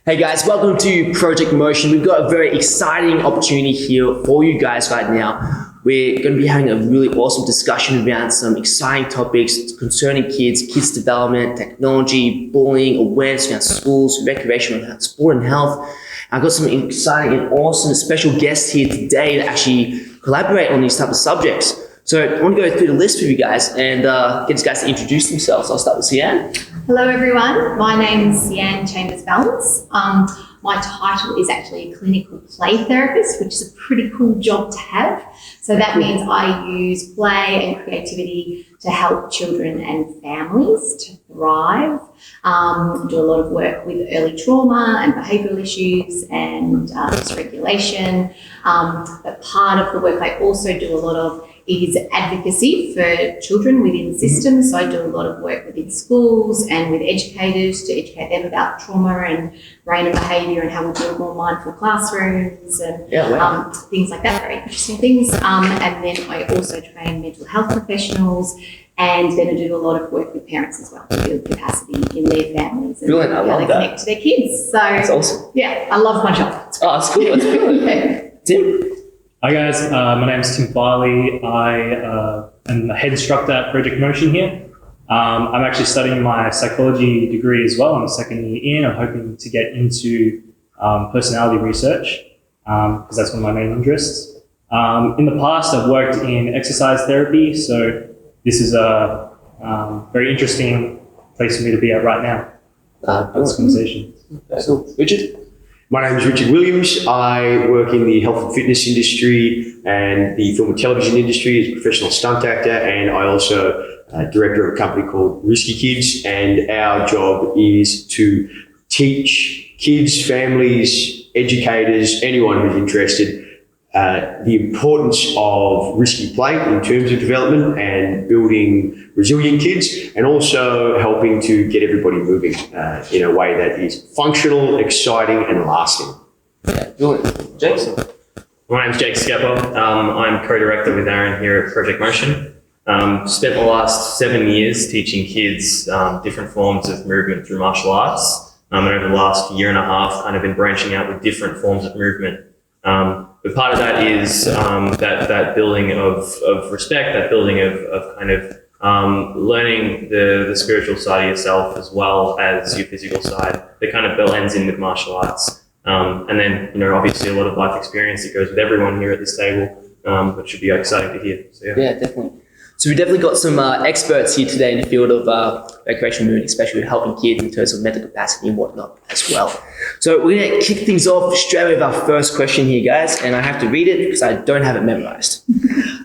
Hey guys, welcome to Project Motion. We've got a very exciting opportunity here for you guys right now. We're going to be having a really awesome discussion around some exciting topics concerning kids development, technology, bullying, awareness around schools, recreation, sport and health. I've got some exciting and awesome special guests here today to actually collaborate on these type of subjects. So I want to go through the list with you guys and get these guys to introduce themselves. I'll start with Sian. Hello everyone, my name is Sian Chambers-Balance. My title is actually a clinical play therapist, which is a pretty cool job to have. So that means I use play and creativity to help children and families to thrive. Do a lot of work with early trauma and behavioural issues and dysregulation. But part of the work I also do a lot of is advocacy for children within systems. So I do a lot of work within schools and with educators to educate them about trauma and brain and behaviour and how we build more mindful classrooms and things like that, very interesting things. And then I also train mental health professionals, and then I do a lot of work with parents as well to build capacity in their families and Brilliant, I how they love that. connect to their kids. So That's awesome. yeah, I love my job. Oh, that's cool. That's brilliant. Tim? Hi guys, my name is Tim Farley. I am the head instructor at Project Motion here. I'm actually studying my psychology degree as well. I'm second year in. I'm hoping to get into personality research because that's one of my main interests. In the past, I've worked in exercise therapy, so this is a very interesting place for me to be at right now. This conversation. So, Richard? My name is Richard Williams. I work in the health and fitness industry and the film and television industry as a professional stunt actor, and I also director of a company called Risky Kids, and our job is to teach kids, families, educators, anyone who's interested, the importance of risky play in terms of development and building resilient kids, and also helping to get everybody moving in a way that is functional, exciting, and lasting. Yeah, brilliant. Jason? My name's Jake Scapper. I'm co-director with Aaron here at Project Motion. Spent the last 7 years teaching kids different forms of movement through martial arts. And over the last year and a half, kind of been branching out with different forms of movement. But part of that is that building of respect, that building of kind of learning the spiritual side of yourself as well as your physical side that kind of blends in with martial arts. And then, obviously a lot of life experience that goes with everyone here at this table, which should be exciting to hear. So, Yeah, definitely. So we definitely got some experts here today in the field of recreational movement, especially with helping kids in terms of mental capacity and whatnot as well. So we're going to kick things off straight away with our first question here, guys, and I have to read it because I don't have it memorized.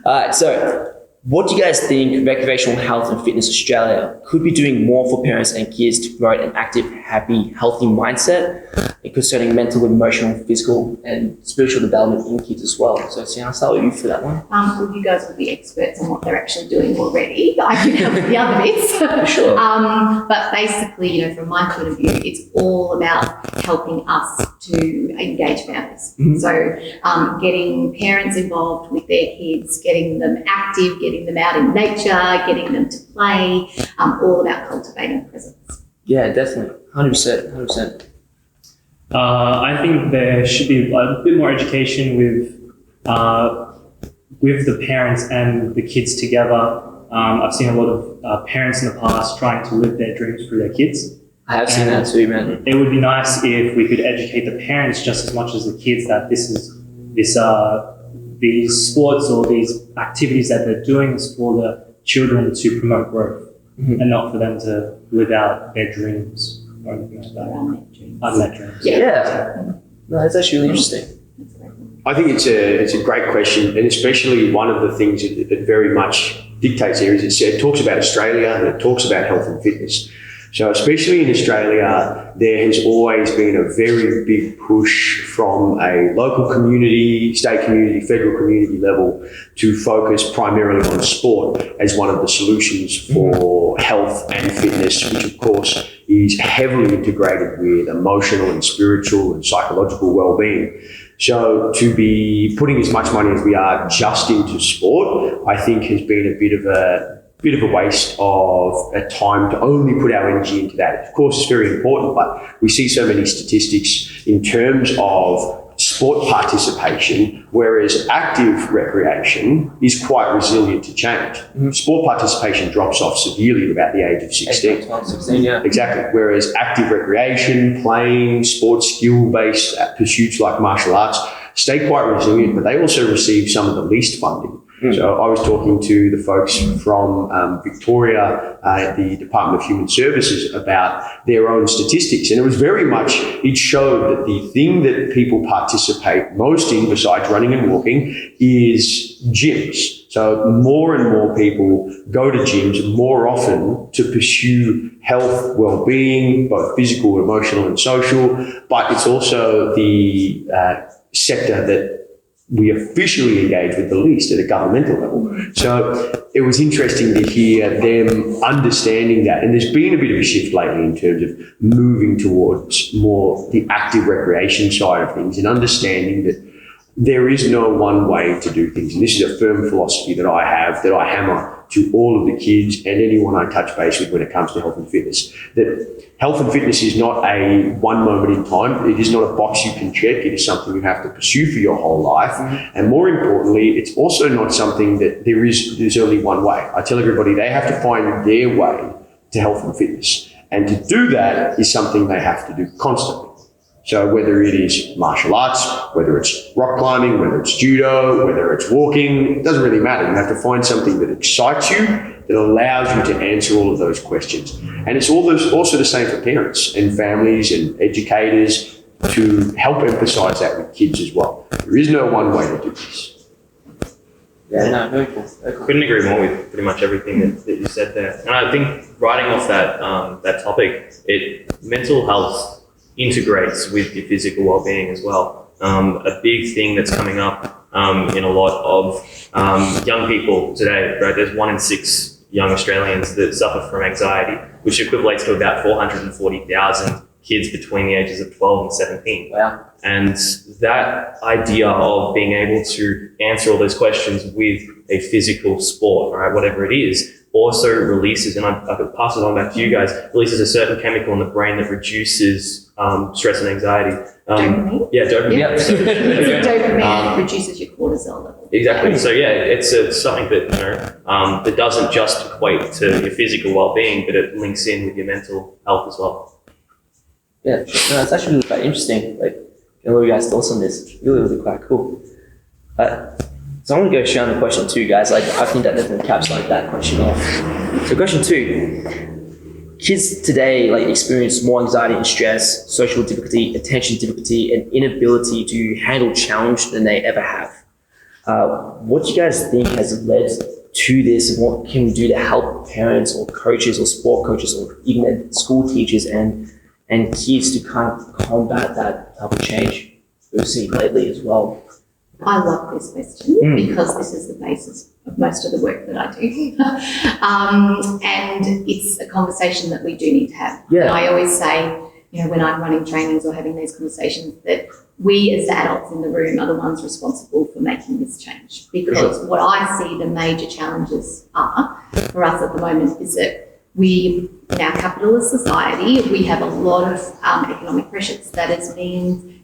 All right, so what do you guys think Recreational Health and Fitness Australia could be doing more for parents and kids to promote an active, happy, healthy mindset concerning mental, emotional, physical, and spiritual development in kids as well? So, Sian, I'll start with you for that one. Well, you guys will be experts on what they're actually doing already. I can help with the other bits. Sure. But basically, from my point of view, it's all about helping us to engage families. Mm-hmm. So getting parents involved with their kids, getting them active, getting them out in nature, getting them to play, all about cultivating presence. Yeah, definitely. 100%. I think there should be a bit more education with the parents and the kids together. I've seen a lot of parents in the past trying to live their dreams through their kids. I have seen that too, man. It would be nice if we could educate the parents just as much as the kids that these sports or these activities that they're doing is for the children to promote growth and not for them to live out their dreams or anything like that. Unmet dreams. Yeah. No, that's actually really interesting. I think it's a great question, and especially one of the things that very much dictates here is it talks about Australia and it talks about health and fitness. So especially in Australia, there has always been a very big push from a local community, state community, federal community level to focus primarily on sport as one of the solutions for health and fitness, which of course is heavily integrated with emotional and spiritual and psychological well-being. So to be putting as much money as we are just into sport, I think has been a bit of a bit of a waste of time to only put our energy into that. Of course, it's very important, but we see so many statistics in terms of sport participation, whereas active recreation is quite resilient to change. Sport participation drops off severely at about the age of 16. 12, 16, yeah. Exactly. Whereas active recreation, playing, sports skill-based pursuits like martial arts stay quite resilient, but they also receive some of the least funding. So I was talking to the folks from Victoria at the Department of Human Services about their own statistics. And it was very much, it showed that the thing that people participate most in, besides running and walking, is gyms. So more and more people go to gyms more often to pursue health, well-being, both physical, emotional and social. But it's also the sector that we officially engage with the least at a governmental level. So it was interesting to hear them understanding that. And there's been a bit of a shift lately in terms of moving towards more the active recreation side of things and understanding that there is no one way to do things. And this is a firm philosophy that I have, that I hammer to all of the kids and anyone I touch base with when it comes to health and fitness. That health and fitness is not a one moment in time. It is not a box you can check. It is something you have to pursue for your whole life. And more importantly, it's also not something that there's only one way. I tell everybody they have to find their way to health and fitness. And to do that is something they have to do constantly. So whether it is martial arts, whether it's rock climbing, whether it's judo, whether it's walking, it doesn't really matter. You have to find something that excites you, that allows you to answer all of those questions. And it's also the same for parents and families and educators to help emphasize that with kids as well. There is no one way to do this. Yeah, no, very cool. Very cool. Couldn't agree more with pretty much everything that you said there. And I think writing off that topic, mental health integrates with your physical well-being as well. A big thing that's coming up in a lot of young people today, right? There's 1 in 6 young Australians that suffer from anxiety, which equates to about 440,000 kids between the ages of 12 and 17. Wow. And that idea of being able to answer all those questions with a physical sport, right, whatever it is, also releases, and I could pass it on back to you guys, releases a certain chemical in the brain that reduces stress and anxiety. Dopamine? Yeah, dopamine. Yep. It's dopamine that reduces your cortisol level. Exactly. So yeah, it's something that that doesn't just equate to your physical well-being, but it links in with your mental health as well. Yeah, no, it's actually really quite interesting. Like, what are you guys' thoughts on this? Really, really quite cool. So I'm going to go straight on to question 2, guys. Like, I think that definitely encapsulates that question off. So question 2. Kids today experience more anxiety and stress, social difficulty, attention difficulty, and inability to handle challenge than they ever have. What do you guys think has led to this, and what can we do to help parents or coaches or sport coaches or even school teachers and kids to kind of combat that type of change we've seen lately as well? I love this question because this is the basis of most of the work that I do. And it's a conversation that we do need to have. Yeah. And I always say, when I'm running trainings or having these conversations, that we as the adults in the room are the ones responsible for making this change. Because what I see the major challenges are for us at the moment is that in our capitalist society, we have a lot of economic pressures.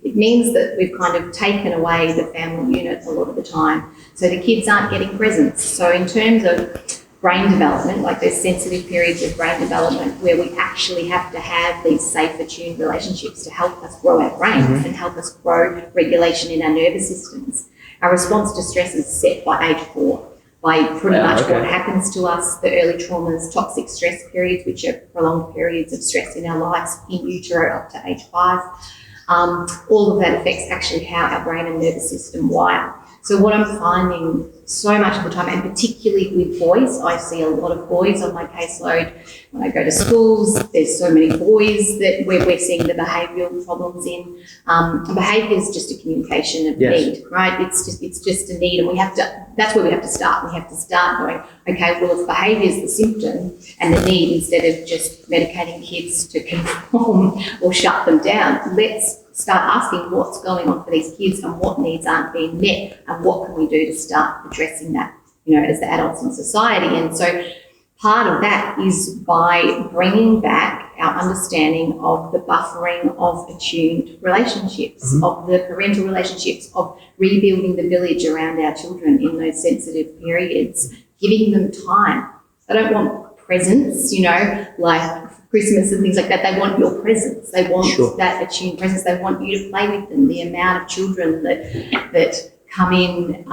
It means that we've kind of taken away the family unit a lot of the time. So the kids aren't getting presents. So in terms of brain development, there's sensitive periods of brain development where we actually have to have these safe, attuned relationships to help us grow our brains and help us grow regulation in our nervous systems. Our response to stress is set by age 4. By pretty much what happens to us, the early traumas, toxic stress periods, which are prolonged periods of stress in our lives in utero up to age 5. All of that affects actually how our brain and nervous system wire. So what I'm finding so much of the time, and particularly with boys, I see a lot of boys on my caseload. When I go to schools, there's so many boys that we're seeing the behavioural problems in. Behaviour is just a communication of need, right? It's just a need, and that's where we have to start. We have to start going, okay, well, if behaviour is the symptom and the need, instead of just medicating kids to conform or shut them down, let's start asking what's going on for these kids and what needs aren't being met and what can we do to start addressing that, as the adults in society. And so part of that is by bringing back our understanding of the buffering of attuned relationships, of the parental relationships, of rebuilding the village around our children in those sensitive periods, giving them time. I don't want presents, like Christmas and things like that. They want your presence. They want that attuned presence. They want you to play with them. The amount of children that come in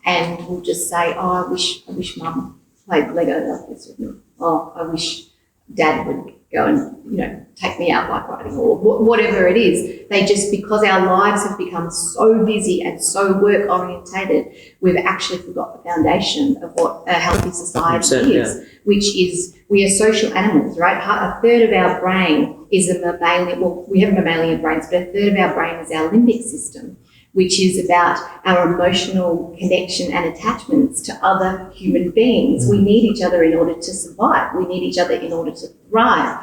and will just say, "Oh, I wish Mum played Lego like this with me. Oh, I wish Dad would go and take me out bike riding," or whatever it is. They just, because our lives have become so busy and so work orientated, we've actually forgot the foundation of what a healthy society is, which is we are social animals, right? A third of our brain is a mammalian. Well, we have mammalian brains, but a third of our brain is our limbic system, which is about our emotional connection and attachments to other human beings. We need each other in order to survive. We need each other in order to thrive.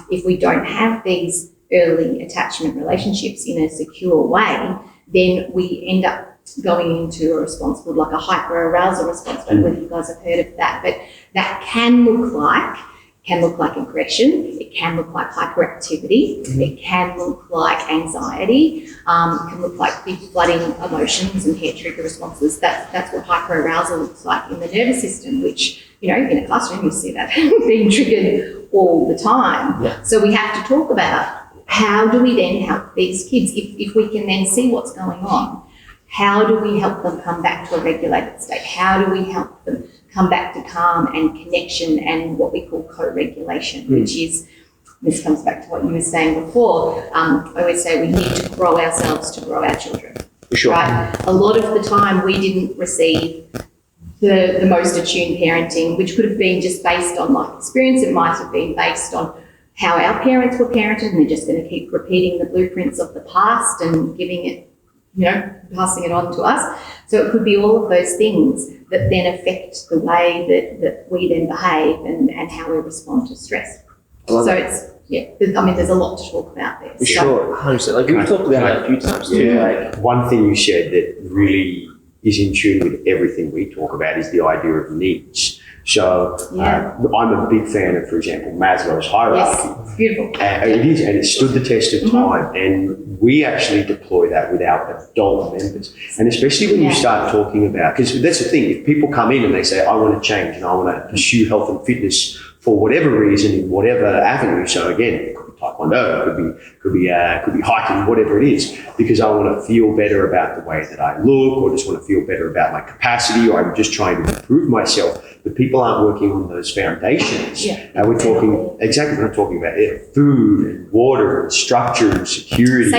If we don't have these early attachment relationships in a secure way, then we end up going into a response called like a hyperarousal response. I don't know whether you guys have heard of that, but that can look like aggression, it can look like hyperactivity, it can look like anxiety, it can look like big flooding emotions and hair trigger responses. That's what hyperarousal looks like in the nervous system, which, in a classroom you see that being triggered all the time. Yeah. So we have to talk about how do we then help these kids, if we can then see what's going on, how do we help them come back to a regulated state? How do we help them come back to calm and connection and what we call co-regulation, which is, this comes back to what you were saying before, I always say we need to grow ourselves to grow our children. For sure. Right? A lot of the time we didn't receive the most attuned parenting, which could have been just based on life experience. It might have been based on how our parents were parented, and they're just going to keep repeating the blueprints of the past and giving it, passing it on to us. So it could be all of those things that then affect the way that we then behave and how we respond to stress. So it's, there's a lot to talk about there. For sure, 100%. Like we've talked about that a few times too. Yeah. One thing you said that really is in tune with everything we talk about is the idea of needs. So I'm a big fan of, for example, Maslow's hierarchy. Yes, it's beautiful. It is, and it stood the test of time. And we actually deploy that with our adult members. And especially when you start talking about, because that's the thing, if people come in and they say, I want to change and I want to pursue health and fitness for whatever reason in whatever avenue. So again, it could be Taekwondo, it could be hiking, whatever it is, because I want to feel better about the way that I look, or just want to feel better about my capacity, or I'm just trying to improve myself. But people aren't working on those foundations. We're talking about food and water and structure and security.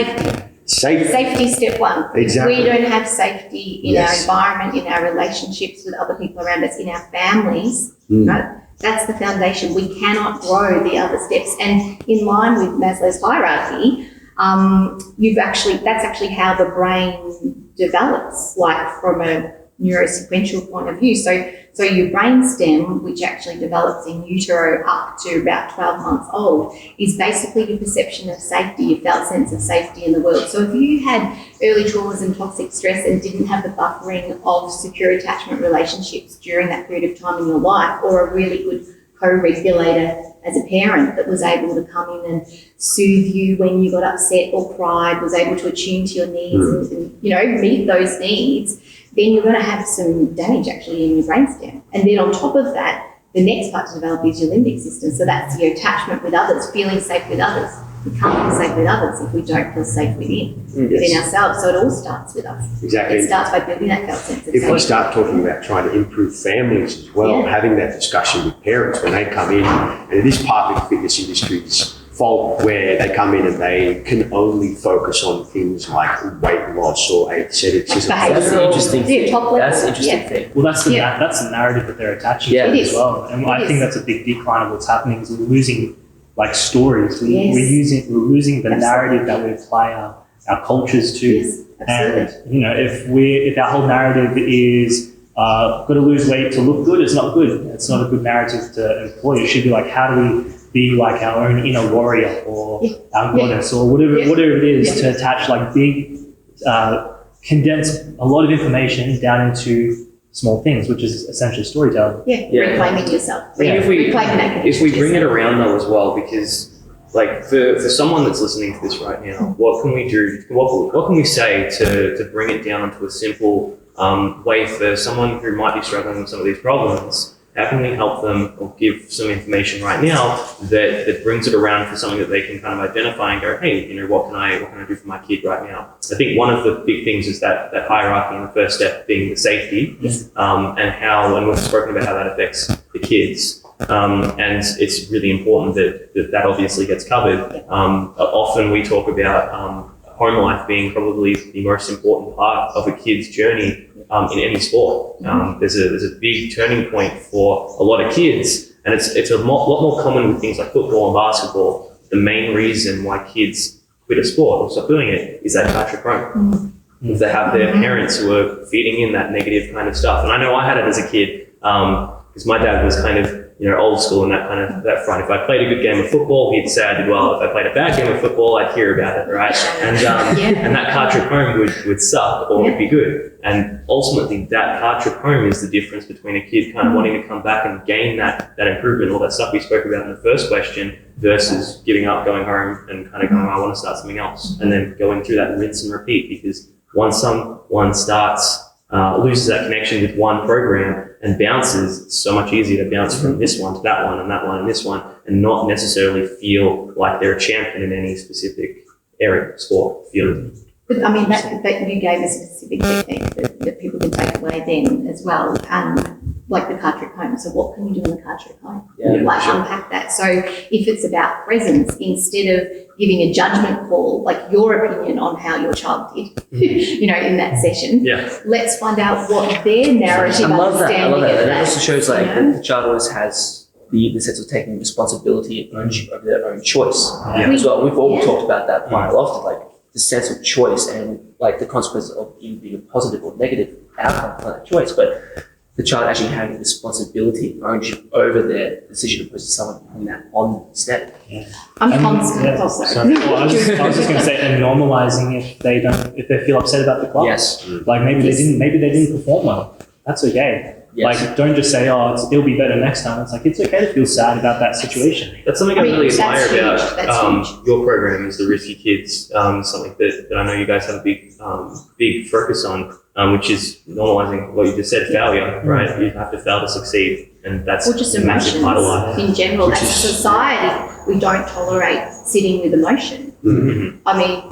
Safety step one. Exactly. We don't have safety in our environment, in our relationships with other people around us, in our families. Right? That's the foundation. We cannot grow the other steps. And in line with Maslow's hierarchy, that's actually how the brain develops, like from a neurosequential point of view. So your brainstem, which actually develops in utero up to about 12 months old, is basically your perception of safety, your felt sense of safety in the world. So if you had early traumas and toxic stress and didn't have the buffering of secure attachment relationships during that period of time in your life, or a really good co-regulator as a parent that was able to come in and soothe you when you got upset or cried, was able to attune to your needs and meet those needs, then you're going to have some damage actually in your brainstem. And then on top of that, the next part to develop is your limbic system. So that's your attachment with others, feeling safe with others. We can't feel safe with others if we don't feel safe within ourselves. So it all starts with us. Exactly. It starts by building that felt sense of safety. If we start talking about trying to improve families as well, having that discussion with parents when they come in, and it is partly the fitness industry's fault where they come in and they can only focus on things like weight loss or aesthetics. That's an interesting thing. That's an interesting thing. Well, that's the narrative that they're attaching to as well. And I think that's a big decline of what's happening is we're losing stories. We're losing the narrative that we apply our cultures to. Yes, and if our whole narrative is got to lose weight to look good, it's not good. It's not a good narrative to employ. It should be like, how do we be like our own inner warrior or our goddess or whatever it is, to attach like big, condense a lot of information down into small things, which is essentially storytelling. Yeah. Reclaiming yourself. Yeah. If we Reclaiming that connection if we bring to it yourself. around though as well, because like for someone that's listening to this right now, what can we do? What can we say to bring it down into a simple way for someone who might be struggling with some of these problems? How can we help them or give some information right now that brings it around for something that they can kind of identify and go, hey, what can I do for my kid right now? I think one of the big things is that hierarchy, and the first step being the safety, and we've spoken about how that affects the kids. And it's really important that obviously gets covered. Often we talk about home life being probably the most important part of a kid's journey in any sport. There's a big turning point for a lot of kids, and it's a lot more common with things like football and basketball. The main reason why kids quit a sport or stop doing it is that car trip home. If they have their parents who are feeding in that negative kind of stuff. And I know I had it as a kid, because my dad was kind of old school in that front. If I played a good game of football, he'd say I did well. If I played a bad game of football, I'd hear about it, right? And and that car trip home would suck or it'd be good. And ultimately, that car trip home is the difference between a kid kind of wanting to come back and gain that improvement, all that stuff we spoke about in the first question, versus giving up, going home, and kind of going, I want to start something else, and then going through that rinse and repeat. Because once someone starts loses that connection with one program and bounces, it's so much easier to bounce from this one to that one and that one and this one, and not necessarily feel like they're a champion in any specific area, sport, field. But I mean, that you gave a specific technique that people can take away then as well, like the car trip home. So what can you do in the car trip home? Unpack that. So if it's about presence, instead of giving a judgment call, like your opinion on how your child did, in that session, let's find out what their narrative understanding that. of And that. it also shows like the child always has the sense of taking responsibility and ownership over their own choice as well. We've all talked about that quite often, like the sense of choice and like the consequences of either being a positive or negative outcome from that choice. But the child actually having responsibility and ownership over their decision opposed to someone putting that on instead. I'm constant. I was just going to say, and normalizing if they feel upset about the class. Yes. Like maybe they didn't perform well. That's okay. Yes. Like, don't just say, it'll be better next time. It's like, it's okay to feel sad about that situation. That's something I really admire that's about huge. your program is the Risky Kids. Something that I know you guys have a big focus on, which is normalizing what you just said, failure, right? You have to fail to succeed, and that's Or just a massive emotions part of life. in general. That's society. We don't tolerate sitting with emotion. I mean,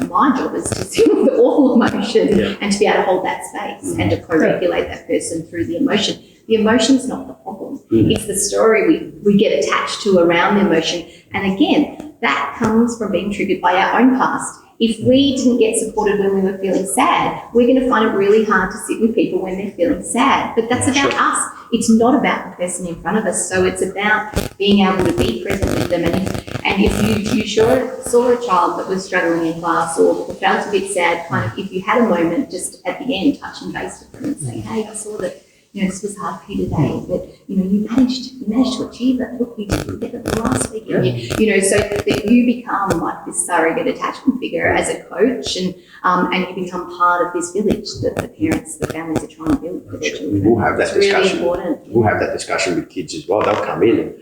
my job is to sit with all emotion and to be able to hold that space and to co-regulate that person through the emotion. The emotion's not the problem. It's the story we get attached to around the emotion. And again, that comes from being triggered by our own past. If we didn't get supported when we were feeling sad, we're going to find it really hard to sit with people when they're feeling sad. But that's about us. It's not about the person in front of us. So it's about being able to be present with them. And if you saw a child that was struggling in class or felt a bit sad, kind of if you had a moment just at the end, touching base with them and saying, hey, I saw that this was hard for you today, but you managed to achieve it. Look, we did better than last week. And so that you become like this surrogate attachment figure as a coach, and you become part of this village that the families are trying to build for their children. We'll have that It's discussion. really important. We'll have that discussion with kids as well. They'll come in and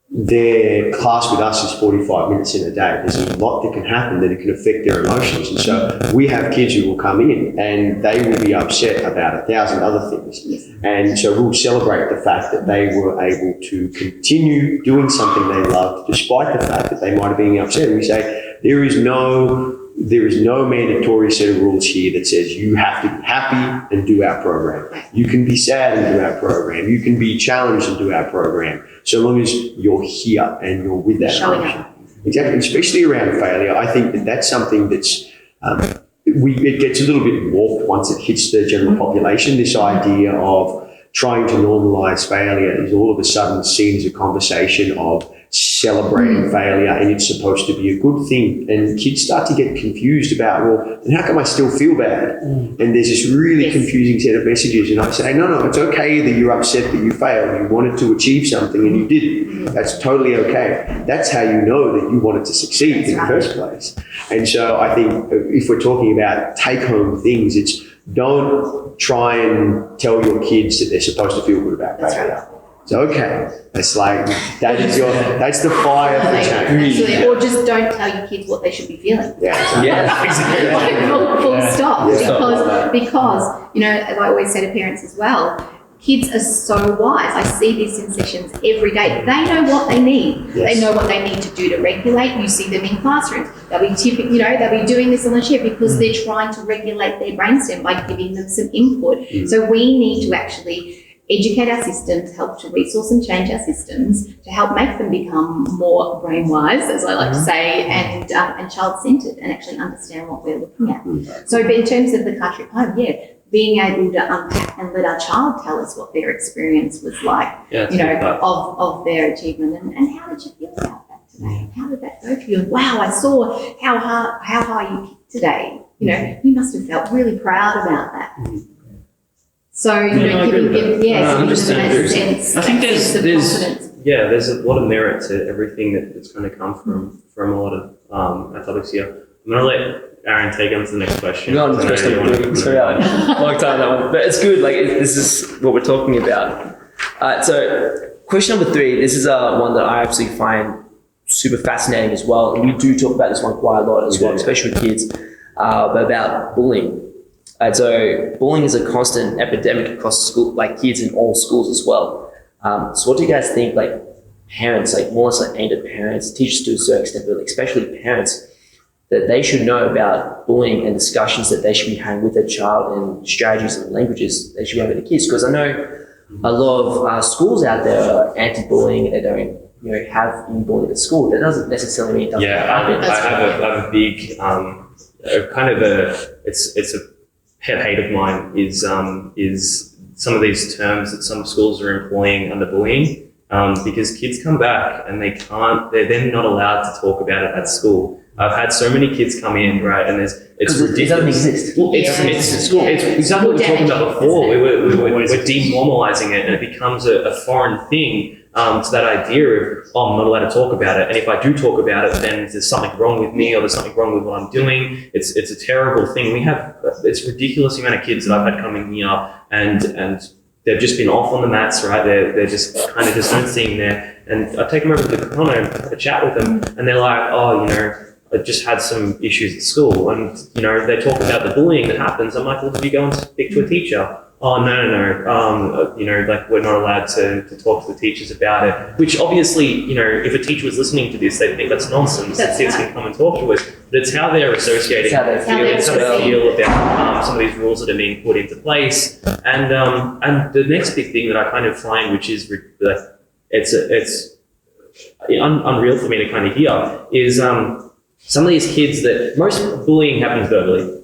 their class with us is 45 minutes in a day. There's a lot that can happen that it can affect their emotions. And so we have kids who will come in and they will be upset about 1,000 other things. And so we'll celebrate the fact that they were able to continue doing something they loved despite the fact that they might have been upset. And we say, there is no mandatory set of rules here that says you have to be happy and do our program. You can be sad and do our program. You can be challenged and do our program. So long as you're here and you're with that Showing emotion. up. Exactly, especially around failure. I think that's something that's, it gets a little bit warped once it hits the general population. This idea of trying to normalize failure is all of a sudden seen as a conversation of celebrating failure, and it's supposed to be a good thing. And kids start to get confused about, well, then how come I still feel bad? And there's this really confusing set of messages. And I say, no, it's okay that you're upset that you failed. You wanted to achieve something and you didn't. That's totally okay. That's how you know that you wanted to succeed in the first place. And so I think if we're talking about take-home things, it's don't try and tell your kids that they're supposed to feel good about That's failure. It's okay. It's like, that's the fire for change. Absolutely. Or just don't tell your kids what they should be feeling. Yeah. Yeah. Like, full stop. Yeah. Because, you know, as I always say to parents as well, kids are so wise. I see this in sessions every day. They know what they need. Yes. They know what they need to do to regulate. You see them in classrooms. They'll be doing this on the chair because they're trying to regulate their brainstem by giving them some input. So we need to actually educate our systems, help to resource and change our systems to help make them become more brain wise, as I like to say, and child-centered, and actually understand what we're looking at. So, but in terms of the car trip home, being able to unpack and let our child tell us what their experience was like, of their achievement, and how did you feel about that today? How did that go for you? And wow, I saw how high you kicked today. You know, you must have felt really proud about that. So, giving them that sense. I think sense of there's confidence. there's a lot of merit to everything that's going to come from a lot of our topics here. I'm going to let Aaron take on to the next question. We're on to the question. Sorry, long time that one, but it's good. Like this is what we're talking about. So question number 3. This is one that I absolutely find super fascinating as well, and we do talk about this one quite a lot as well, especially with kids, but about bullying. So bullying is a constant epidemic across school, like kids in all schools as well. So what do you guys think, like parents, like more or less like aimed at parents, teachers to a certain extent, but like especially parents, that they should know about bullying and discussions that they should be having with their child and strategies and languages they should be having with the kids? Because I know a lot of schools out there are anti-bullying and they don't have any bullying at school. That doesn't necessarily mean it doesn't happen. I have a big it's a pet hate of mine is some of these terms that some schools are employing under bullying, because kids come back and they're then not allowed to talk about it at school. I've had so many kids come in, right, and it's ridiculous. It doesn't exist. Well, it's at school. It's exactly what we were talking about before. We're denormalizing it, and it becomes a foreign thing to that idea of, I'm not allowed to talk about it, and if I do talk about it, then there's something wrong with me, or there's something wrong with what I'm doing. It's a terrible thing. It's ridiculous amount of kids that I've had coming here, and they've just been off on the mats, right? They're just kind of just don't seem there, and I take them over to the corner and have a chat with them, and they're like, I just had some issues at school, and they talk about the bullying that happens. I'm like, well, did you go and speak to a teacher? Oh, no. Like we're not allowed to talk to the teachers about it. Which obviously, if a teacher was listening to this, they'd think that's nonsense. The kids can come and talk to us, but it's how they're associating. It's how they feel. It's how they feel about some of these rules that are being put into place. And the next big thing that I kind of find, which is it's unreal for me to kind of hear, is some of these kids that most bullying happens verbally,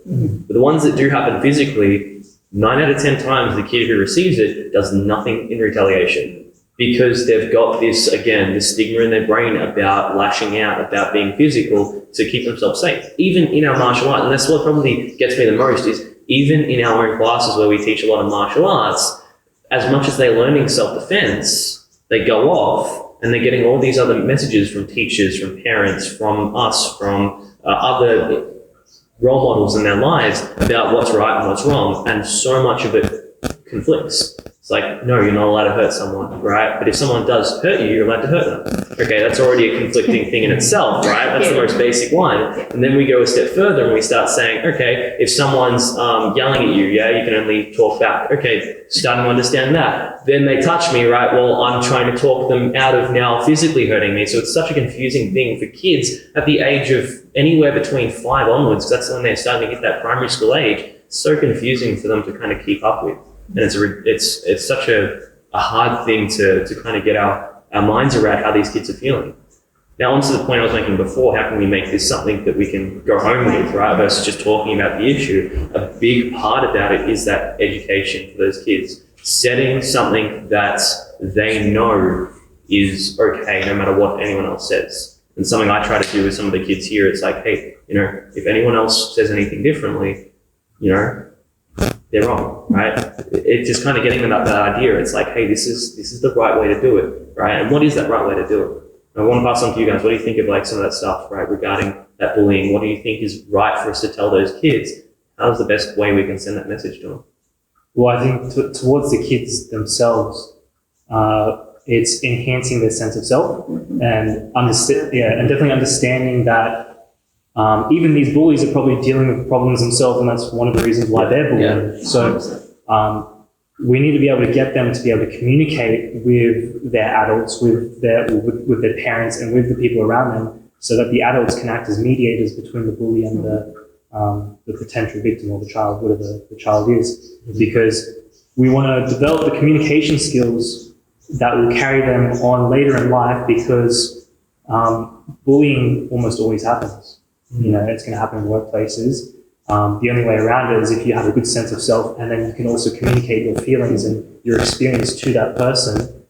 but the ones that do happen physically, 9 out of 10 times the kid who receives it does nothing in retaliation, because they've got this stigma in their brain about lashing out, about being physical to keep themselves safe. Even in our martial arts, and that's what probably gets me the most, is even in our own classes where we teach a lot of martial arts, as much as they're learning self-defense, they go off and they're getting all these other messages from teachers, from parents, from us, from other role models in their lives about what's right and what's wrong, and so much of it conflicts. It's like, no, you're not allowed to hurt someone, right? But if someone does hurt you, you're allowed to hurt them. Okay, that's already a conflicting thing in itself, right? That's the most basic one. And then we go a step further and we start saying, okay, if someone's yelling at you, you can only talk back. Okay, starting to understand that. Then they touch me, right? Well, I'm trying to talk them out of now physically hurting me. So it's such a confusing thing for kids at the age of anywhere between 5 onwards, because that's when they're starting to hit that primary school age. It's so confusing for them to kind of keep up with. And it's such a hard thing to kind of get our minds around how these kids are feeling. Now, on to the point I was making before, how can we make this something that we can go home with, right, versus just talking about the issue? A big part about it is that education for those kids. Setting something that they know is okay, no matter what anyone else says. And something I try to do with some of the kids here, it's like, hey, if anyone else says anything differently, they're wrong, right? It's just kind of getting them that idea. It's like, hey, this is the right way to do it, right? And what is that right way to do it? I want to pass on to you guys. What do you think of like some of that stuff, right, regarding that bullying? What do you think is right for us to tell those kids? how's the best way we can send that message to them? Well, I think towards the kids themselves, it's enhancing their sense of self and definitely understanding that even these bullies are probably dealing with problems themselves, and that's one of the reasons why they're bullying. Yeah. So we need to be able to get them to be able to communicate with their adults, with their parents, and with the people around them, so that the adults can act as mediators between the bully and the potential victim or the child, whatever the child is, because we want to develop the communication skills that will carry them on later in life, because bullying almost always happens. You know, it's going to happen in workplaces. The only way around it is if you have a good sense of self, and then you can also communicate your feelings and your experience to that person,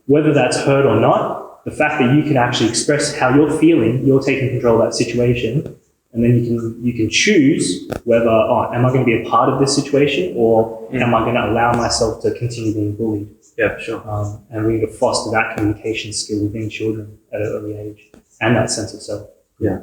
whether that's hurt or not. The fact that you can actually express how you're feeling, you're taking control of that situation, and then you can choose whether, am I going to be a part of this situation, or am I going to allow myself to continue being bullied? Yeah, sure. And we need to foster that communication skill within children at an early age, and that sense of self. Yeah.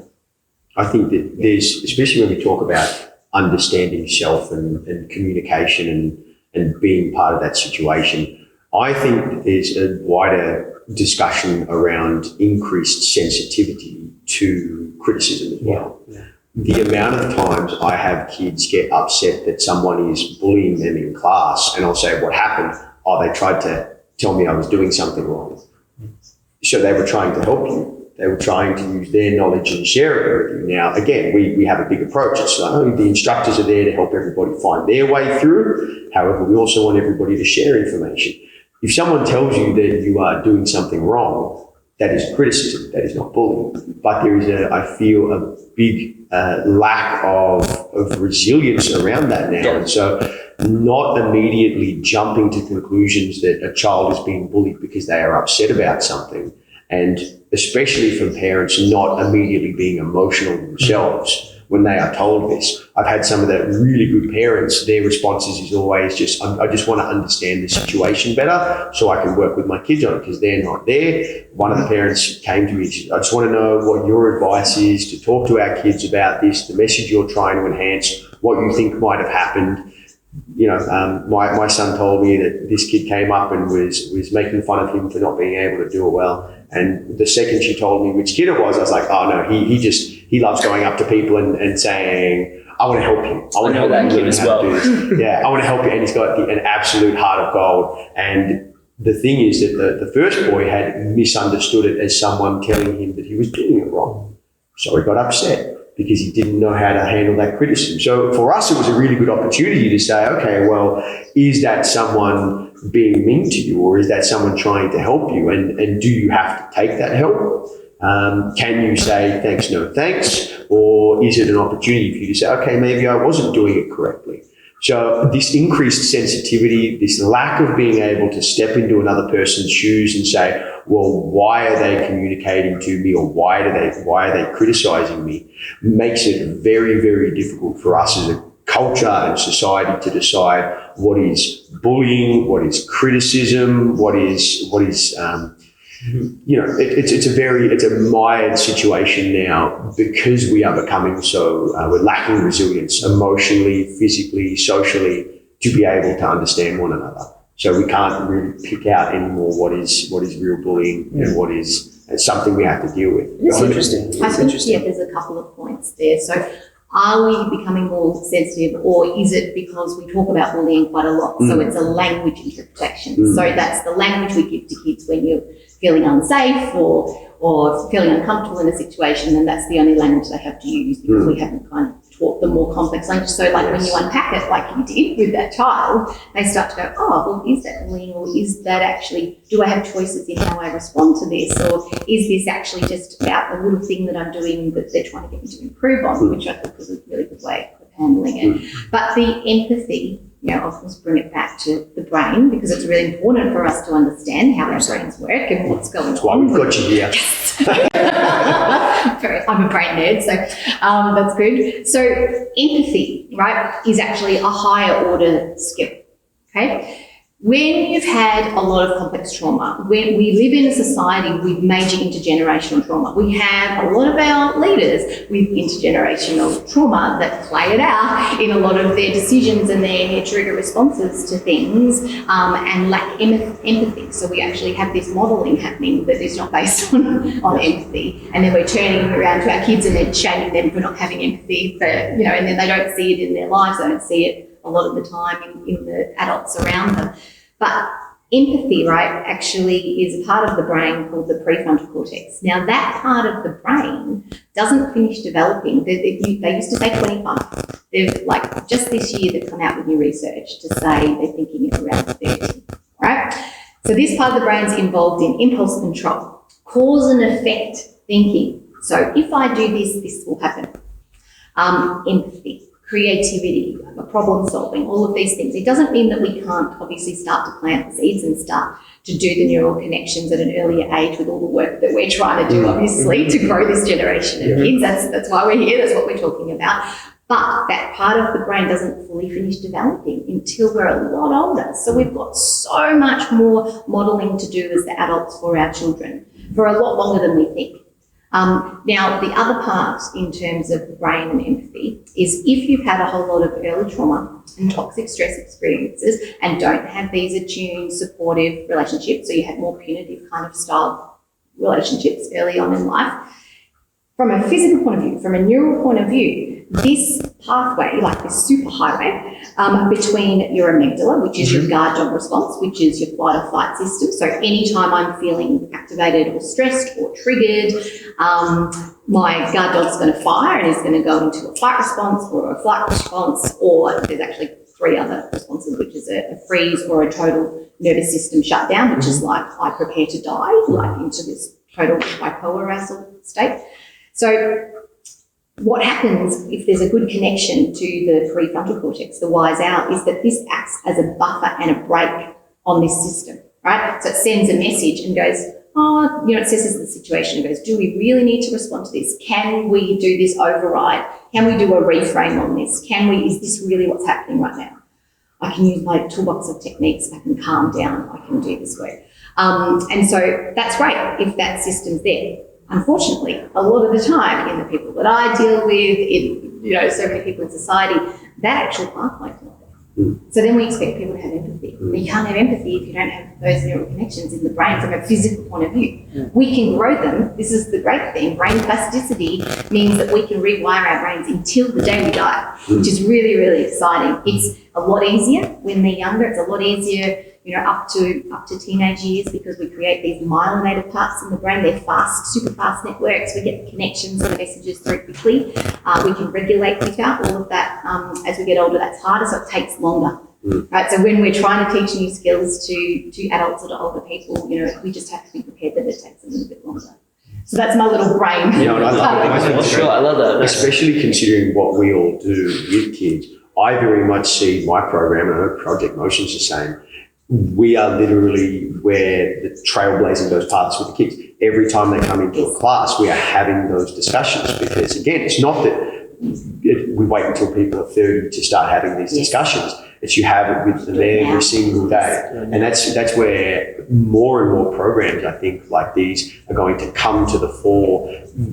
I think that there's, especially when we talk about understanding self and communication and being part of that situation, I think that there's a wider discussion around increased sensitivity to criticism as well. Yeah. The amount of times I have kids get upset that someone is bullying them in class, and I'll say, what happened? Oh, they tried to tell me I was doing something wrong. So they were trying to help you. They were trying to use their knowledge and share it with you. Now, again, we have a big approach. It's like, the instructors are there to help everybody find their way through. However, we also want everybody to share information. If someone tells you that you are doing something wrong, that is criticism, that is not bullying. But there is, I feel, a big lack of resilience around that now. Yeah. And so not immediately jumping to conclusions that a child is being bullied because they are upset about something, and especially from parents not immediately being emotional themselves when they are told this. I've had some of the really good parents, their responses is always just, I just want to understand the situation better so I can work with my kids on it, because they're not there. One of the parents came to me and said, I just want to know what your advice is to talk to our kids about this, the message you're trying to enhance, what you think might have happened. You know, my son told me that this kid came up and was making fun of him for not being able to do it well. And the second she told me which kid it was, I was like, oh no, he loves going up to people and saying, I want to help you. I want to help that you kid as well. Yeah, I want to help you. And he's got an absolute heart of gold. And the thing is that the first boy had misunderstood it as someone telling him that he was doing it wrong. So he got upset because he didn't know how to handle that criticism. So for us, it was a really good opportunity to say, okay, well, is that someone being mean to you, or is that someone trying to help you? And do you have to take that help? Can you say thanks, no thanks? Or is it an opportunity for you to say, okay, maybe I wasn't doing it correctly? So this increased sensitivity, this lack of being able to step into another person's shoes and say, well, why are they communicating to me, or why are they criticizing me, makes it very, very difficult for us as a culture and society to decide what is bullying, what is criticism, what is you know, it's a mired situation now, because we are becoming so, we're lacking resilience emotionally, physically, socially, to be able to understand one another. So we can't really pick out anymore what is real bullying and what is something we have to deal with. It's interesting. I think, there's a couple of points there. So are we becoming more sensitive, or is it because we talk about bullying quite a lot? So it's a language interpretation. So that's the language we give to kids when you're feeling unsafe or feeling uncomfortable in a situation, and that's the only language they have to use, because we haven't kind of taught them more complex language. So like when you unpack it like you did with that child, they start to go, oh, well, is that bullying, or is that actually, do I have choices in how I respond to this, or is this actually just about the little thing that I'm doing that they're trying to get me to improve on, which I think was a really good way of handling it. But the empathy, of course, bring it back to the brain, because it's really important for us to understand how our brains work and what's going on. That's why we've got you here. I'm a brain nerd, so that's good. So empathy, right, is actually a higher order skill, okay? When you've had a lot of complex trauma, when we live in a society with major intergenerational trauma, we have a lot of our leaders with intergenerational trauma that play it out in a lot of their decisions and their trigger responses to things, and lack empathy. So we actually have this modelling happening that is not based on empathy, and then we're turning around to our kids and then shaming them for not having empathy, and then they don't see it in their lives, they don't see it a lot of the time in the adults around them. But empathy, right, actually is a part of the brain called the prefrontal cortex. Now, that part of the brain doesn't finish developing. They used to say 25. They've, just this year, they've come out with new research to say they're thinking it's around 30, right? So this part of the brain's involved in impulse control, cause and effect thinking. So if I do this, this will happen. Empathy, creativity, problem solving, all of these things. It doesn't mean that we can't obviously start to plant the seeds and start to do the neural connections at an earlier age with all the work that we're trying to do, obviously, to grow this generation of kids. That's why we're here, that's what we're talking about. But that part of the brain doesn't fully finish developing until we're a lot older. So we've got so much more modelling to do as the adults for our children for a lot longer than we think. Now, the other part in terms of the brain and empathy is if you've had a whole lot of early trauma and toxic stress experiences and don't have these attuned, supportive relationships, so you have more punitive kind of style relationships early on in life, from a physical point of view, from a neural point of view, this pathway, like this superhighway, between your amygdala, which is your guard dog response, which is your flight or fight system. So anytime I'm feeling activated or stressed or triggered, my guard dog's going to fire and is going to go into a fight response or a flight response, or there's actually 3 other responses, which is a freeze or a total nervous system shutdown, which is like I prepare to die, like into this total bipolar arousal state. So what happens if there's a good connection to the prefrontal cortex, the wise out, is that this acts as a buffer and a brake on this system, right? So it sends a message and goes, it assesses the situation and goes, do we really need to respond to this? Can we do this override? Can we do a reframe on this? Is this really what's happening right now? I can use my toolbox of techniques. I can calm down. I can do this work. And so that's great if that system's there. Unfortunately, a lot of the time in the people that I deal with, in so many people in society, that actual pathway is not there. So then we expect people to have empathy. You can't have empathy if you don't have those neural connections in the brain from a physical point of view. We can grow them. This is the great thing. Brain plasticity means that we can rewire our brains until the day we die, which is really, really exciting. It's a lot easier when they're younger. It's a lot easier up to teenage years, because we create these myelinated parts in the brain. They're fast, super fast networks. We get the connections and the messages through quickly. We can regulate quicker. All of that, as we get older, that's harder, so it takes longer. Right? So when we're trying to teach new skills to adults or to older people, we just have to be prepared that it takes a little bit longer. So that's my little brain. And I love Sure, I love that. Especially considering what we all do with kids. I very much see my program, and I know Project Motion's the same. We are literally where the trailblazing those paths with the kids. Every time they come into a class, we are having those discussions, because again, it's not that we wait until people are 30 to start having these discussions. It's you have it with them every single day. And that's where more and more programs, I think, like these are going to come to the fore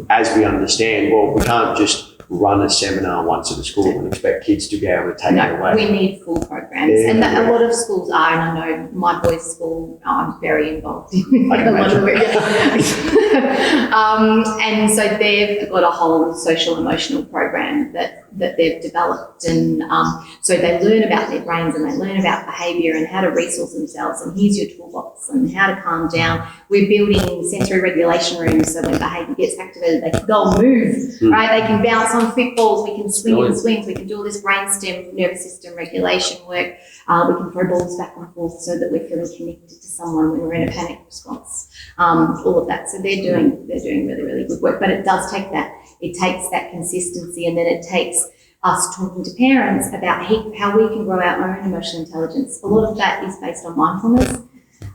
as we understand, well, we can't just run a seminar once at a school and expect kids to be able to take it away. We need full programs, and a lot of schools are. And I know my boys' school, I'm very involved in a lot of it. And so they've got a whole social emotional program that they've developed, and so they learn about their brains and they learn about behaviour and how to resource themselves, and here's your toolbox and how to calm down. We're building sensory regulation rooms, so when behaviour gets activated, they can go and move, right? They can bounce on footballs, we can swing in swings, we can do all this brainstem nervous system regulation work. We can throw balls back and forth so that we're feeling connected to someone when we're in a panic response. All of that. So they're doing really, really good work, but it does take that. It takes that consistency, and then it takes us talking to parents about how we can grow our own emotional intelligence. A lot of that is based on mindfulness.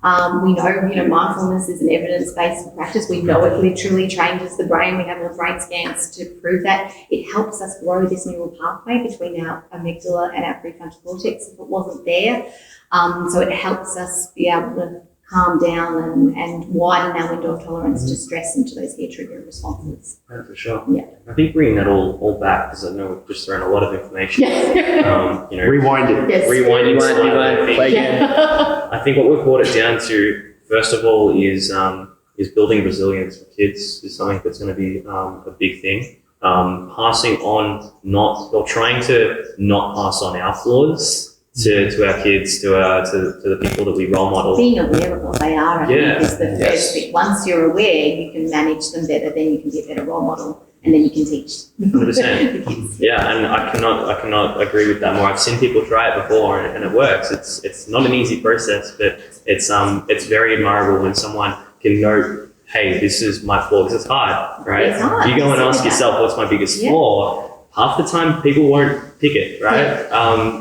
We know, mindfulness is an evidence-based practice. We know it literally changes the brain. We have all brain scans to prove that. It helps us grow this neural pathway between our amygdala and our prefrontal cortex if it wasn't there. So it helps us be able to calm down and widen our window of tolerance to stress and to those hair trigger responses. Yeah, for sure. Yeah. I think bringing that all back, because I know we've just thrown a lot of information. Rewind it. Yes. Rewinding slightly, I think. play again. I think what we've brought it down to, first of all, is building resilience for kids is something that's going to be a big thing. Passing on, trying to not pass on our flaws to our kids, to the people that we role model. Being aware of what they are, I think, is the Yes. first bit. Once you're aware, you can manage them better, then you can be a better role model, and then you can teach 100%. the kids. Yeah, and I cannot agree with that more. I've seen people try it before, and it works. It's not an easy process, but it's very admirable when someone can know, hey, this is my flaw, because it's hard, right? It's hard. You go and ask Yeah. yourself, what's my biggest Yeah. flaw? Half the time, people won't pick it, right?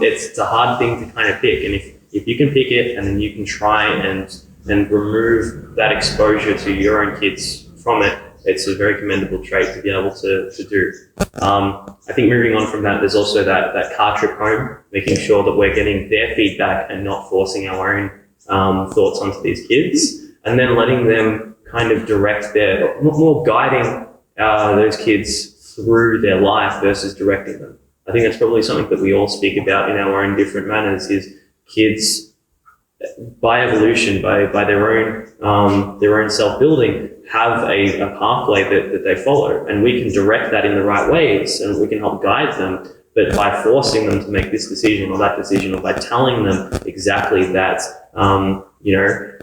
It's a hard thing to kind of pick, and if you can pick it, and then you can try and remove that exposure to your own kids from it, it's a very commendable trait to be able to do. I think moving on from that, there's also that car trip home, making sure that we're getting their feedback and not forcing our own thoughts onto these kids, and then letting them kind of direct more guiding those kids through their life versus directing them. I think that's probably something that we all speak about in our own different manners, is kids, by evolution, by their own self-building, have a pathway that they follow, and we can direct that in the right ways, and we can help guide them. But by forcing them to make this decision or that decision, or by telling them exactly that, that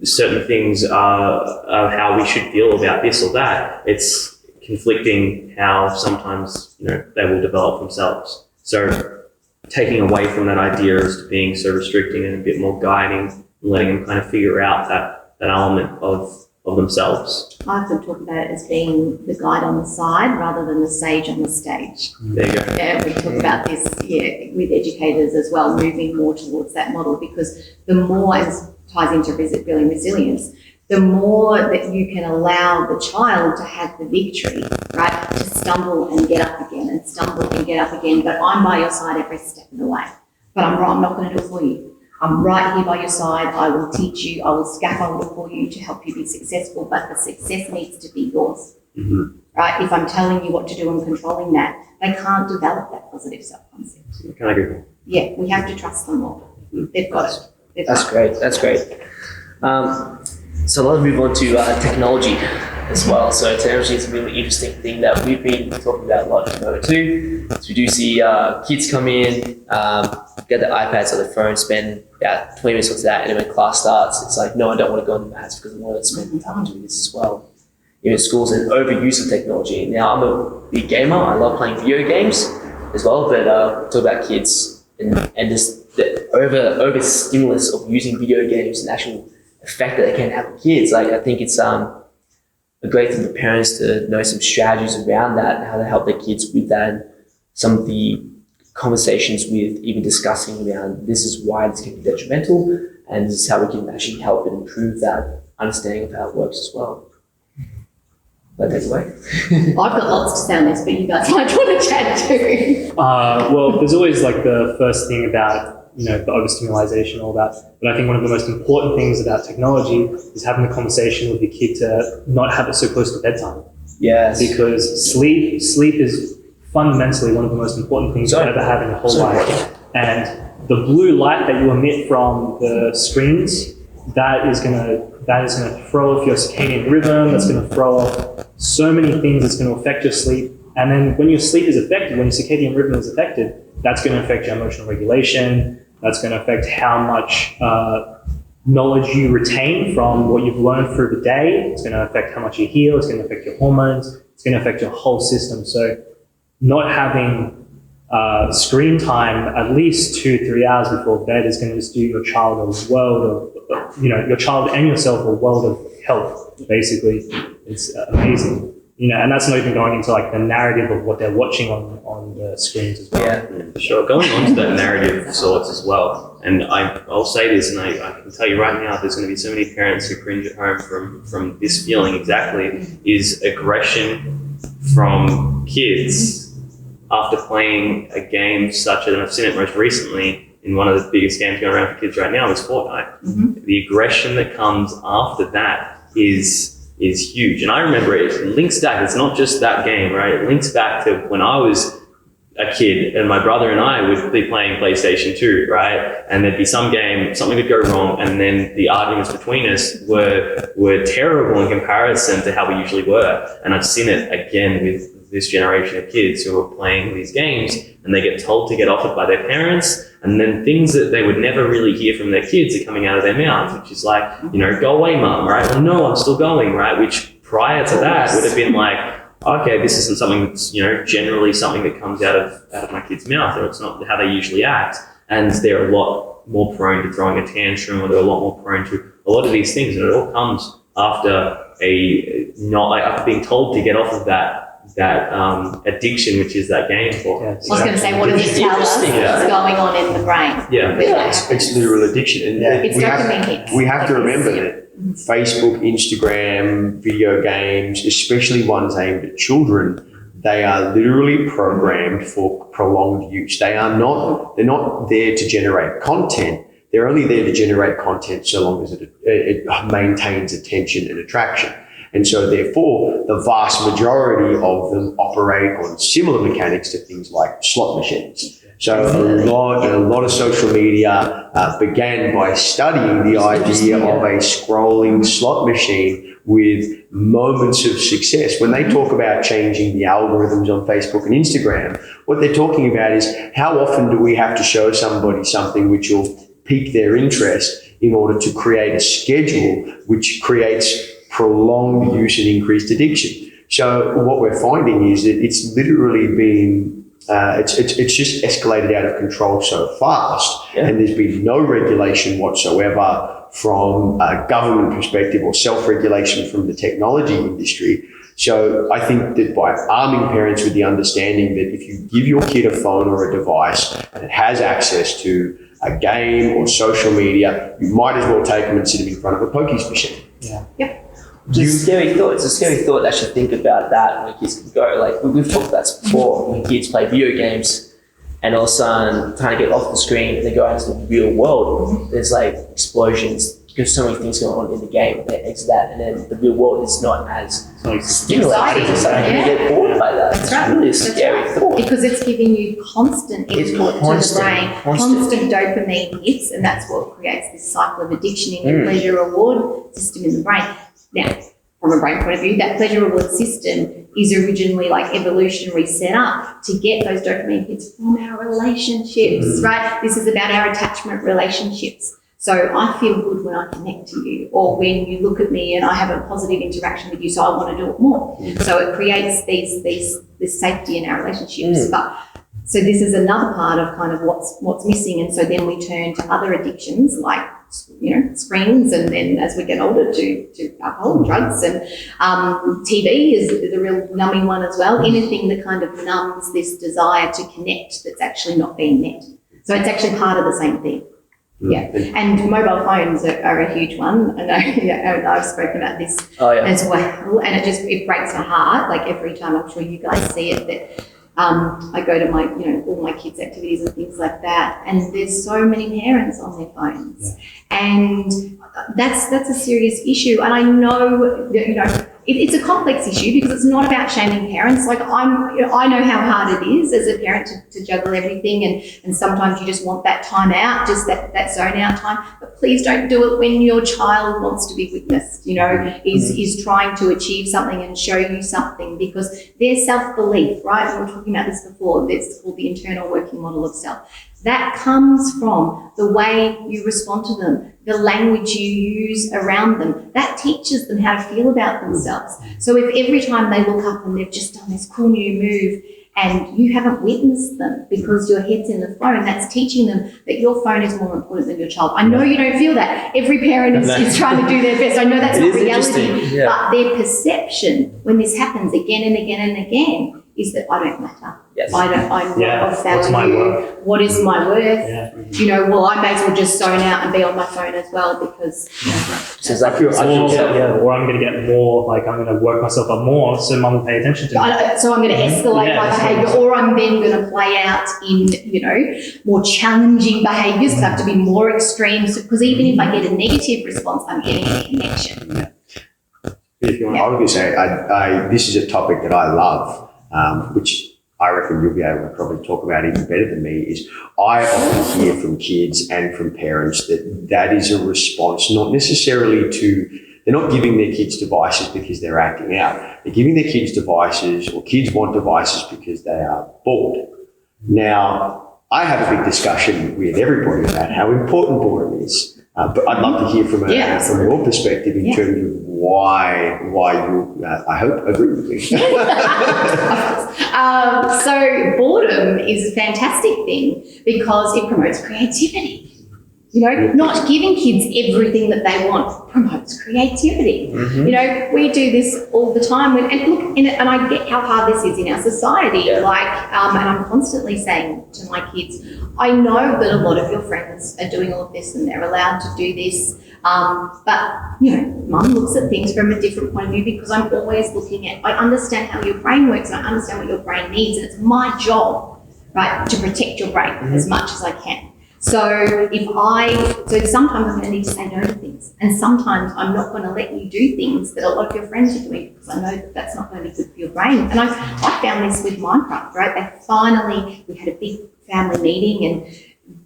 certain things are how we should feel about this or that, it's conflicting how sometimes they will develop themselves. So taking away from that idea as to being so restricting and a bit more guiding, and letting them kind of figure out that element of themselves. I often talk about it as being the guide on the side rather than the sage on the stage. There you go. Yeah, we talk about this with educators as well, moving more towards that model, because the more, and this ties into building resilience, the more that you can allow the child to have the victory, right? To stumble and get up again, and stumble and get up again. But I'm by your side every step of the way. But I'm not going to do it for you. I'm right here by your side. I will teach you. I will scaffold it for you to help you be successful. But the success needs to be yours, right? If I'm telling you what to do and controlling that, they can't develop that positive self-concept. Can I agree? Yeah, we have to trust them more. They've got it. They've That's got it. great. That's great. So let's move on to technology as well. So technology is a really interesting thing that we've been talking about a lot at the moment too. So we do see kids come in, get their iPads or their phone, spend about 20 minutes with that, and then when class starts, it's like, no, I don't want to go on the maths because I want to spend time doing this as well. Even schools and overuse of technology. Now, I'm a big gamer. I love playing video games as well, but talk about kids and just the over stimulus of using video games and actual effect that they can have on kids. Like, I think it's a great thing for parents to know some strategies around that and how to help their kids with that, and some of the conversations with even discussing around this is why this can be detrimental, and this is how we can actually help and improve that understanding of how it works as well. That take away. I've got lots to say on this, but you guys might want to chat too. Well, there's always like the first thing about, the overstimulation, all that. But I think one of the most important things about technology is having a conversation with your kid to not have it so close to bedtime. Yes. Because sleep is fundamentally one of the most important things you'll ever have in your whole life. And the blue light that you emit from the screens, that is gonna throw off your circadian rhythm. That's gonna throw off so many things. That's gonna affect your sleep. And then when your sleep is affected, when your circadian rhythm is affected, that's going to affect your emotional regulation. That's going to affect how much knowledge you retain from what you've learned through the day. It's going to affect how much you heal. It's going to affect your hormones. It's going to affect your whole system. So not having screen time at least 2-3 hours before bed is going to just do your child a world of, your child and yourself a world of health, basically. It's amazing. and that's not even going into like the narrative of what they're watching on the screens as well. Yeah. Sure. Going on to that narrative of sorts as well, and I'll say this, and I can tell you right now, there's going to be so many parents who cringe at home from this feeling exactly, is aggression from kids after playing a game such as, and I've seen it most recently in one of the biggest games going around for kids right now is Fortnite. Mhm. The aggression that comes after that is huge. And I remember it links back, it's not just that game, right? It links back to when I was a kid and my brother and I would be playing PlayStation 2, right? And there'd be some game, something would go wrong, and then the arguments between us were terrible in comparison to how we usually were. And I've seen it again with this generation of kids who are playing these games, and they get told to get off it by their parents, and then things that they would never really hear from their kids are coming out of their mouths, which is like, go away, mum, right? Well, no, I'm still going, right? Which prior to that would have been like, okay, this isn't something that's, generally something that comes out of my kid's mouth, or it's not how they usually act. And they're a lot more prone to throwing a tantrum, or they're a lot more prone to a lot of these things. And it all comes after after being told to get off of that addiction, which is that game for. Yeah. I was going to say, what does it tell us Interesting, is going on in the brain? Yeah. It's literal addiction. And It's dopamine hits. we have to Like remember this. that Facebook, Instagram, video games, especially ones aimed at children, they are literally programmed for prolonged use. They're not there to generate content. They're only there to generate content so long as it maintains attention and attraction. And so therefore, the vast majority of them operate on similar mechanics to things like slot machines. So a lot of social media began by studying the idea of a scrolling slot machine with moments of success. When they talk about changing the algorithms on Facebook and Instagram, what they're talking about is how often do we have to show somebody something which will pique their interest in order to create a schedule which creates prolonged use and increased addiction. So what we're finding is that it's literally been it's just escalated out of control so fast, and there's been no regulation whatsoever from a government perspective or self-regulation from the technology industry. So I think that by arming parents with the understanding that if you give your kid a phone or a device and it has access to a game or social media, you might as well take them and sit them in front of a pokies machine. Yeah. Yep. It's a scary thought. It's a scary thought to actually think about that when kids can go. Like we've talked about this before, when kids play video games and all of a sudden trying to get off the screen and they go out into the real world, there's like explosions because so many things going on in the game. They exit that, and then the real world is not as stimulating. Exciting. So you get bored by that. That's It's right. really a That's scary right. thought. Because it's giving you constant It's input constant, to the brain, constant dopamine hits, and that's what creates this cycle of addiction in the pleasure reward system in the brain. Now, from a brain point of view, that pleasure reward system is originally like evolutionary set up to get those dopamine hits from our relationships, right? This is about our attachment relationships. So I feel good when I connect to you, or when you look at me and I have a positive interaction with you, so I want to do it more. So it creates this safety in our relationships. But so this is another part of kind of what's missing, and so then we turn to other addictions like screens, and then as we get older to alcohol and drugs, and TV is the real numbing one as well. Anything that kind of numbs this desire to connect that's actually not being met. So it's actually part of the same thing. Yeah, and mobile phones are a huge one. I know I've spoken about this as well, and it breaks my heart. Like every time, I'm sure you guys see it, that I go to my all my kids' activities and things like that, and there's so many parents on their phones, and that's a serious issue. And I know that, it's a complex issue because it's not about shaming parents. Like I know how hard it is as a parent to juggle everything, and sometimes you just want that time out, just that zone out time. But please don't do it when your child wants to be witnessed, is trying to achieve something and show you something, because their self-belief, right? We were talking about this before. It's called the internal working model of self. That comes from the way you respond to them, the language you use around them. That teaches them how to feel about themselves. So if every time they look up and they've just done this cool new move and you haven't witnessed them because your head's in the phone. That's teaching them that your phone is more important than your child. I know you don't feel that. Every parent is trying to do their best. I know that's not reality, but their perception when this happens again and again and again is that I don't matter. Yes. I'm not of value. What's my worth? What is my worth? Yeah. You know, well, I may as well just zone out and be on my phone as well because, you know, So exactly what I feel. Or I'm going to get more, like I'm going to work myself up more so mum will pay attention to me. so I'm going to escalate my behaviour, or I'm then going to play out in, you know, more challenging behaviours that have to be more extreme. Because even if I get a negative response, I'm getting a connection. If you want, I was going to say, this is a topic that I love, which I reckon you'll be able to probably talk about even better than me, is I often hear from kids and from parents that is a response, not necessarily they're not giving their kids devices because they're acting out. They're giving their kids devices, or kids want devices because they are bored. Now, I have a big discussion with everybody about how important boredom is. But I'd love to hear from your perspective in terms of why you, I hope, agree with me. So boredom is a fantastic thing because it promotes creativity. You know, not giving kids everything that they want promotes creativity. You know, we do this all the time. And I get how hard this is in our society. And I'm constantly saying to my kids, I know that a lot of your friends are doing all of this and they're allowed to do this. But, you know, mum looks at things from a different point of view because I'm always looking at, I understand how your brain works and I understand what your brain needs. And it's my job, right, to protect your brain as much as I can. So sometimes I'm going to need to say no to things. And sometimes I'm not going to let you do things that a lot of your friends are doing because I know that that's not going to be good for your brain. And I found this with Minecraft, right? We had a big family meeting and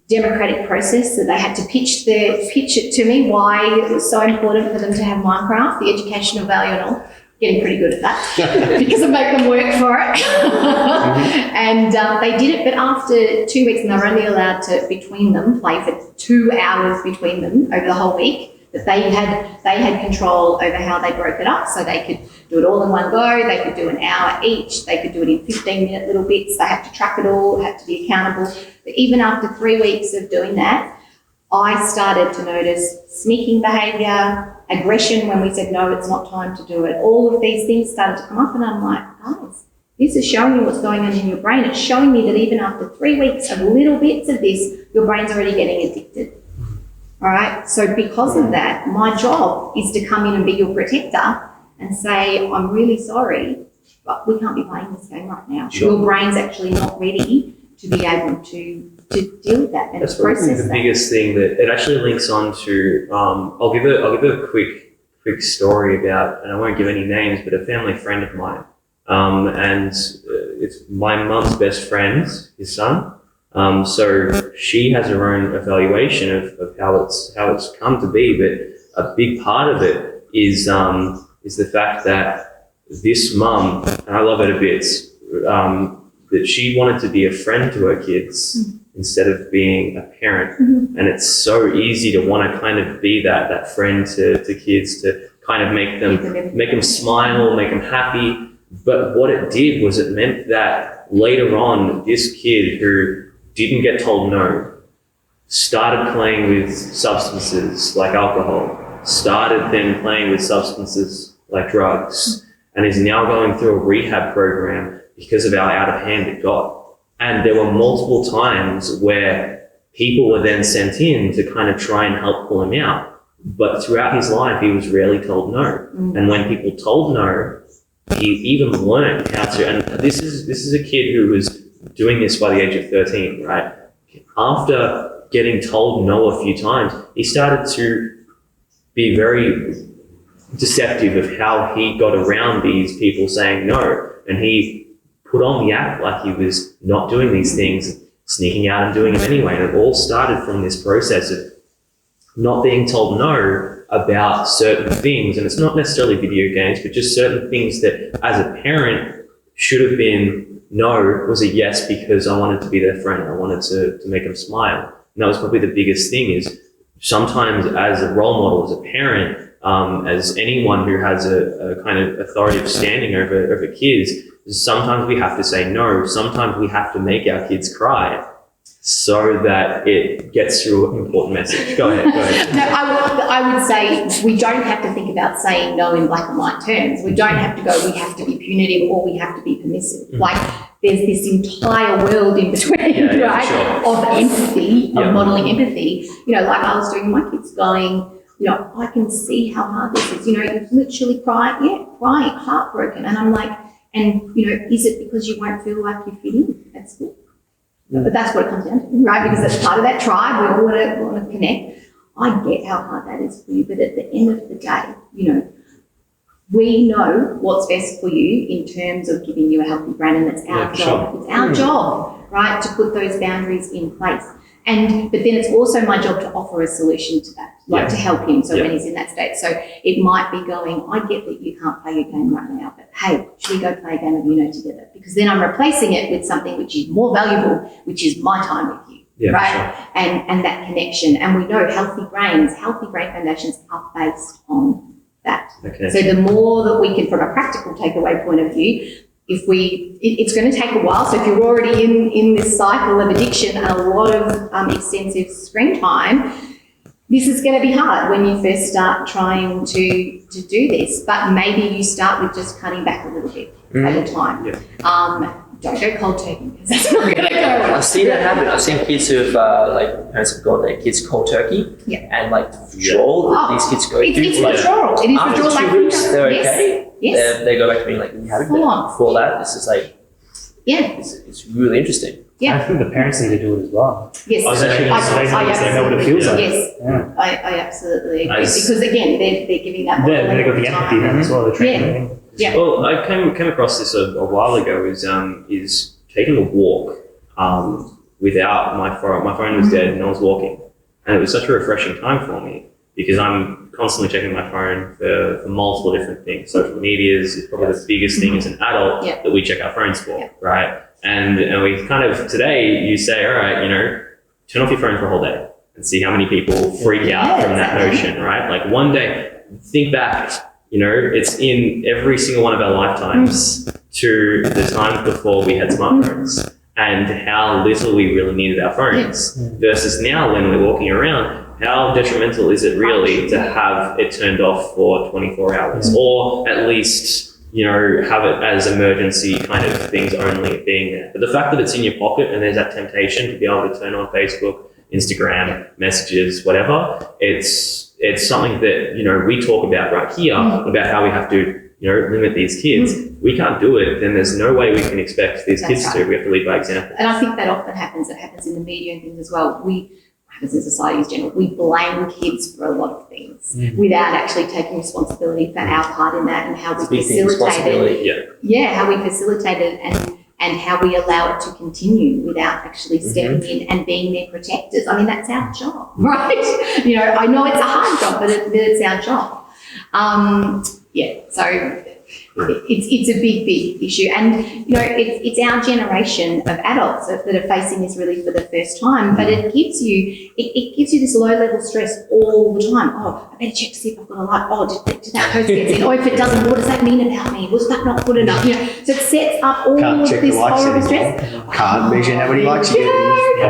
democratic process, so they had to pitch it to me why it was so important for them to have Minecraft, the educational value and all. Getting pretty good at that because I make them work for it. And they did it, but after 2 weeks, and they were only allowed to, between them, play for 2 hours between them over the whole week, that they had control over how they broke it up. So they could do it all in one go, they could do an hour each, they could do it in 15-minute little bits, they had to track it all, had to be accountable. But even after 3 weeks of doing that, I started to notice sneaking behaviour, aggression when we said, no, it's not time to do it. All of these things started to come up and I'm like, guys, this is showing you what's going on in your brain. It's showing me that even after 3 weeks of little bits of this, your brain's already getting addicted. All right. So because of that, my job is to come in and be your protector and say, I'm really sorry, but we can't be playing this game right now. Sure. Your brain's actually not ready to be able to deal with that and That's process probably the that. biggest thing that it actually links on to. I'll give a quick story about, and I won't give any names, but a family friend of mine, and it's my mum's best friend, his son. So she has her own evaluation of how it's come to be, but a big part of it is the fact that this mum, and I love it a bit, that she wanted to be a friend to her kids instead of being a parent. And it's so easy to want to kind of be that friend to kids, to kind of make them smile, make them happy. But what it did was it meant that later on, this kid who didn't get told no started playing with substances like alcohol, started then playing with substances like drugs, and is now going through a rehab program because of how out of hand it got. And there were multiple times where people were then sent in to kind of try and help pull him out. But throughout his life, he was rarely told no. And when people told no, he even learned how to, and this is a kid who was doing this by the age of 13, right? After getting told no a few times, he started to be very deceptive of how he got around these people saying no. And he put on the act like he was not doing these things, sneaking out and doing them anyway. And it all started from this process of not being told no about certain things. And it's not necessarily video games, but just certain things that as a parent should have been no was a yes because I wanted to be their friend. I wanted to make them smile. And that was probably the biggest thing, is sometimes as a role model, as a parent, as anyone who has a kind of authoritative standing over kids, sometimes we have to say no. Sometimes we have to make our kids cry so that it gets through an important message. Go ahead. No, I would say we don't have to think about saying no in black and white terms. We don't have to go, we have to be punitive or we have to be permissive. Like, there's this entire world in between, right? Sure. Of empathy, Yeah. of modeling empathy. You know, like I was doing with my kids going, you know, I can see how hard this is. You know, you've literally crying, heartbroken. And I'm like, and, you know, is it because you won't feel like you fit in at school? But that's what it comes down to, right? Because that's part of that tribe. We all want to connect. I get how hard that is for you, but at the end of the day, you know, we know what's best for you in terms of giving you a healthy brain, and it's our job. Sure. It's our job, right, to put those boundaries in place. But then it's also my job to offer a solution to that, like to help him. So when he's in that state, so it might be going, I get that you can't play your game right now, but hey, should we go play a game of Uno together? Because then I'm replacing it with something which is more valuable, which is my time with you. Yeah, right? sure. And that connection. And we know healthy brain foundations are based on that. Okay. So the more that we can, from a practical takeaway point of view, it's going to take a while. So if you're already in this cycle of addiction and a lot of extensive screen time, this is going to be hard when you first start trying to do this. But maybe you start with just cutting back a little bit at a time. Yeah. Don't go cold turkey because that's not going to go well. I've seen that happen. I've seen kids who've like parents have got their kids cold turkey, and like the withdrawal that these kids go through. It's like, withdrawal. It is after withdrawal. 2 weeks, they're Yes. okay. Yes. They go back to being like inhabited. Full on. Before that, this is like Yeah. it's really interesting. Yeah. I think the parents need to do it as well. Yes. I was actually gonna say they know what it feels like. Yes. Yeah. I absolutely agree. Nice. Because again, they're giving that. They've got the empathy then as well, the Yeah. training. Yeah. Well, I came across this a while ago. Is taking a walk without my phone. My phone was dead and I was walking, and it was such a refreshing time for me because I'm constantly checking my phone for multiple different things. Social media is probably the biggest thing as an adult that we check our phones for, right? And we kind of today you say, all right, you know, turn off your phone for a whole day and see how many people freak out from that notion, right? Like one day, think back. You know, it's in every single one of our lifetimes to the times before we had smartphones and how little we really needed our phones versus now when we're walking around, how detrimental is it really to have it turned off for 24 hours or at least, you know, have it as emergency kind of things only being there. But the fact that it's in your pocket and there's that temptation to be able to turn on Facebook, Instagram, messages, whatever, it's something that, you know, we talk about right here about how we have to, you know, limit these kids. We can't do it, then there's no way we can expect these kids to. We have to lead by example. And I think that often happens. It happens in the media and things as well. Happens in society in general. We blame kids for a lot of things without actually taking responsibility for our part in that and how we facilitated. How we facilitated and how we allow it to continue without actually stepping in and being their protectors. I mean, that's our job, right? You know, I know it's a hard job, but it's our job. So it's a big issue. And, you know, it's our generation of adults that are facing this really for the first time, but it gives you this low level stress all the time. Oh, I better check to see if I've got a like. Oh, did that post get in? Oh, if it doesn't, what does that mean about me? Was that not good enough? You know, so it sets up all Can't of check this the likes horrible anymore. stress. Can't measure how many likes you get.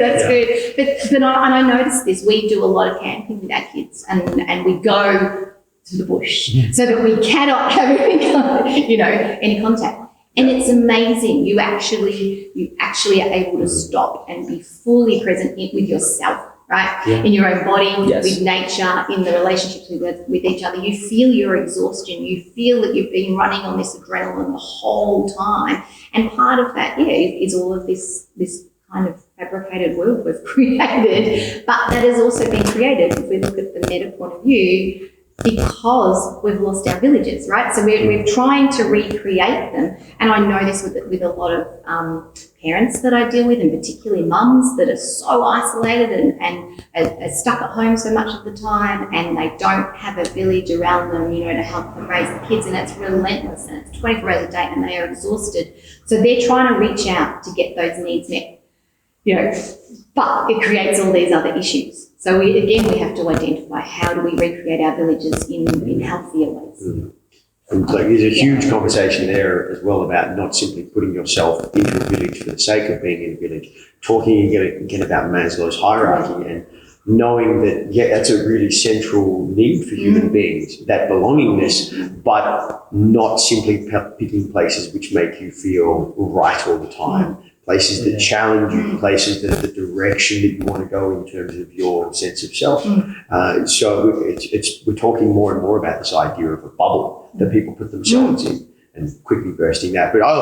That's good. But I noticed this. We do a lot of camping with our kids, and we go to the bush so that we cannot have any contact. And it's amazing. You actually are able to stop and be fully present with yourself, right? Yeah. In your own body, Yes. with nature, in the relationships with each other. You feel your exhaustion. You feel that you've been running on this adrenaline the whole time. And part of that, is all of this kind of fabricated world we've created, but that has also been created, if we look at the meta point of view, because we've lost our villages, right? So we're trying to recreate them. And I know this with a lot of parents that I deal with, and particularly mums that are so isolated and are stuck at home so much of the time, and they don't have a village around them, to help them raise the kids, and it's relentless, and it's 24 hours a day, and they are exhausted. So they're trying to reach out to get those needs met. but it creates all these other issues. So we have to identify how do we recreate our villages in healthier ways. And so there's a huge conversation there as well about not simply putting yourself into a village for the sake of being in a village, talking again about Maslow's hierarchy and knowing that, that's a really central need for human beings, that belongingness, but not simply picking places which make you feel right all the time, places that challenge you, places that the direction that you want to go in terms of your sense of self. So we're talking more and more about this idea of a bubble that people put themselves in and quickly bursting that. But I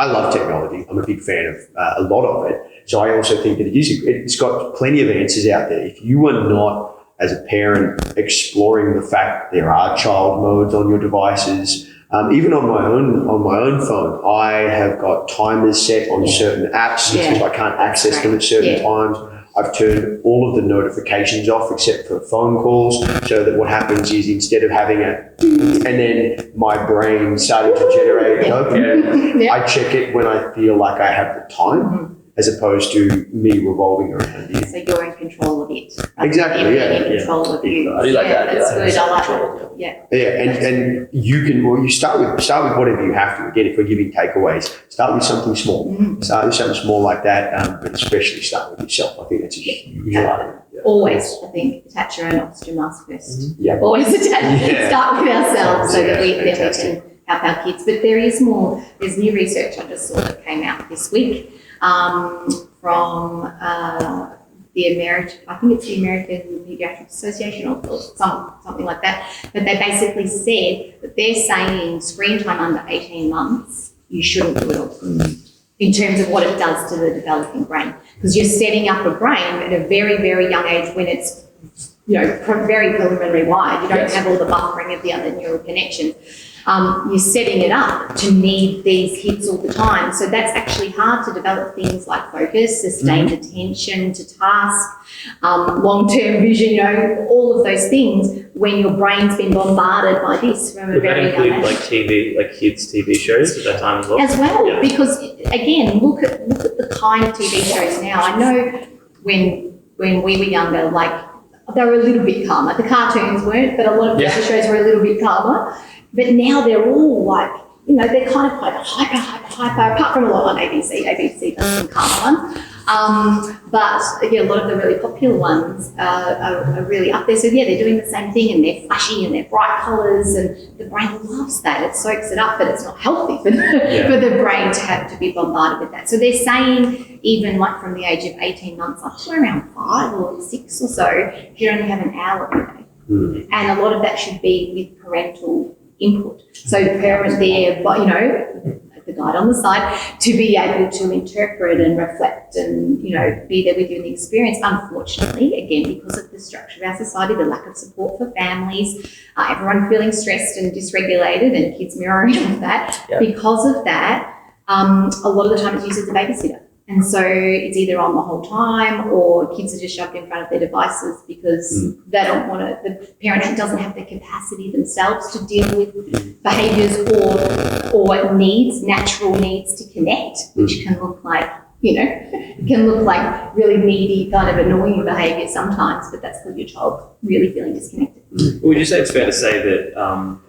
love technology. I'm a big fan of a lot of it. So I also think that it's got plenty of answers out there. If you are not, as a parent, exploring the fact that there are child modes on your devices, even on my own phone, I have got timers set on certain apps if I can't access them at certain times. I've turned all of the notifications off except for phone calls, so that what happens is instead of having a and then my brain starting to generate dopamine, I check it when I feel like I have the time, as opposed to me revolving around it. So you're in control of it. Exactly, In control of you. I do like that. That's good. I like that. Yeah. And you can, you start with whatever you have to. Again, if we're giving takeaways, start with something small. Start with something small like that, but especially start with yourself. I think that's a huge item. Always, I think, attach your own oxygen mask first. Start Always start with ourselves so that we can help our kids. But there is more. There's new research I just saw that came out this week from the American Pediatric Association or something like that. But they basically said that they're saying screen time under 18 months, you shouldn't do it all. In terms of what it does to the developing brain. Because you're setting up a brain at a very, very young age when it's, very preliminary wired. You don't have all the buffering of the other neural connections. You're setting it up to need these hits all the time. So that's actually hard to develop things like focus, sustained attention to task, long-term vision, all of those things when your brain's been bombarded by this from a very young age. Like TV, like kids' TV shows at that time as well? As well, because again, look at the kind of TV shows now. I know when we were younger, they were a little bit calmer. The cartoons weren't, but a lot of the other shows were a little bit calmer. But now they're all they're kind of hyper, apart from a lot on ABC. ABC does some calmer ones. But a lot of the really popular ones are really up there. So they're doing the same thing and they're flashy and they're bright colours and the brain loves that. It soaks it up, but it's not healthy for the brain to have to be bombarded with that. So they're saying even from the age of 18 months up to around 5 or 6 or so, you only have an hour a day. And a lot of that should be with parental input. So the parent there, the guide on the side, to be able to interpret and reflect and, be there with you in the experience. Unfortunately, again, because of the structure of our society, the lack of support for families, everyone feeling stressed and dysregulated and kids mirroring all of that. Because of that, a lot of the time it's used as a babysitter. And so it's either on the whole time or kids are just shoved in front of their devices because they don't want to, the parent doesn't have the capacity themselves to deal with behaviours or needs, natural needs to connect, which can look like, it can look like really needy, kind of annoying behaviour sometimes, but that's because your child really feeling disconnected. Would you say it's fair to say that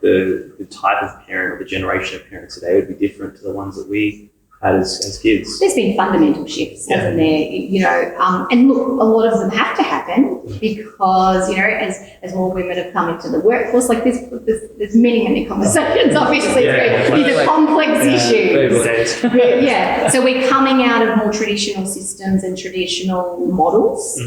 the type of parent or the generation of parents today would be different to the ones that we had as kids? There's been fundamental shifts, hasn't there? And look, a lot of them have to happen because, as more women have come into the workforce, there's many conversations, obviously. These are complex issues. So we're coming out of more traditional systems and traditional models.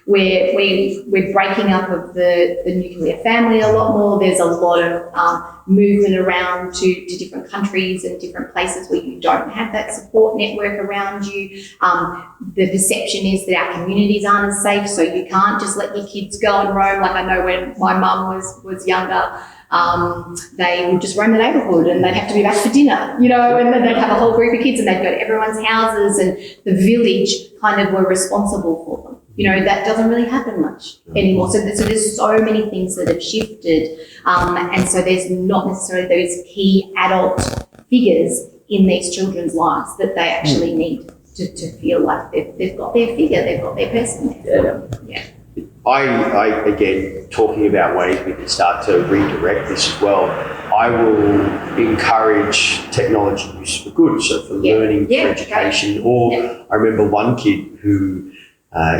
We're breaking up of the nuclear family a lot more. There's a lot of movement around to different countries and different places where you don't have that support network around you. The perception is that our communities aren't as safe, so you can't just let your kids go and roam. Like I know when my mum was younger, they would just roam the neighbourhood and they'd have to be back for dinner, and then they'd have a whole group of kids and they'd go to everyone's houses and the village kind of were responsible for them. That doesn't really happen much anymore. So there's so many things that have shifted. And so there's not necessarily those key adult figures in these children's lives that they actually need. to feel like they've got their figure, they've got their person there. Yeah. I again, talking about ways we can start to redirect this as well, I will encourage technology use for good, so for learning, for education. Or I remember one kid who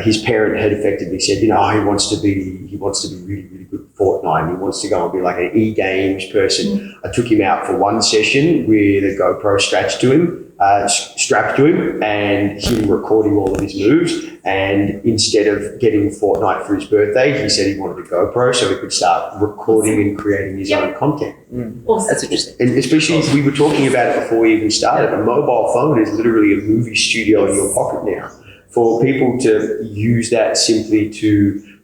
his parent had effectively said, he wants to be really, really good at Fortnite. He wants to go and be like an e-games person. I took him out for one session with a GoPro strapped to him, and him recording all of his moves. And instead of getting Fortnite for his birthday, he said he wanted a GoPro so he could start recording and creating his own content. Awesome. That's interesting. And especially, we were talking about it before we even started, a mobile phone is literally a movie studio in your pocket now. For people to use that simply to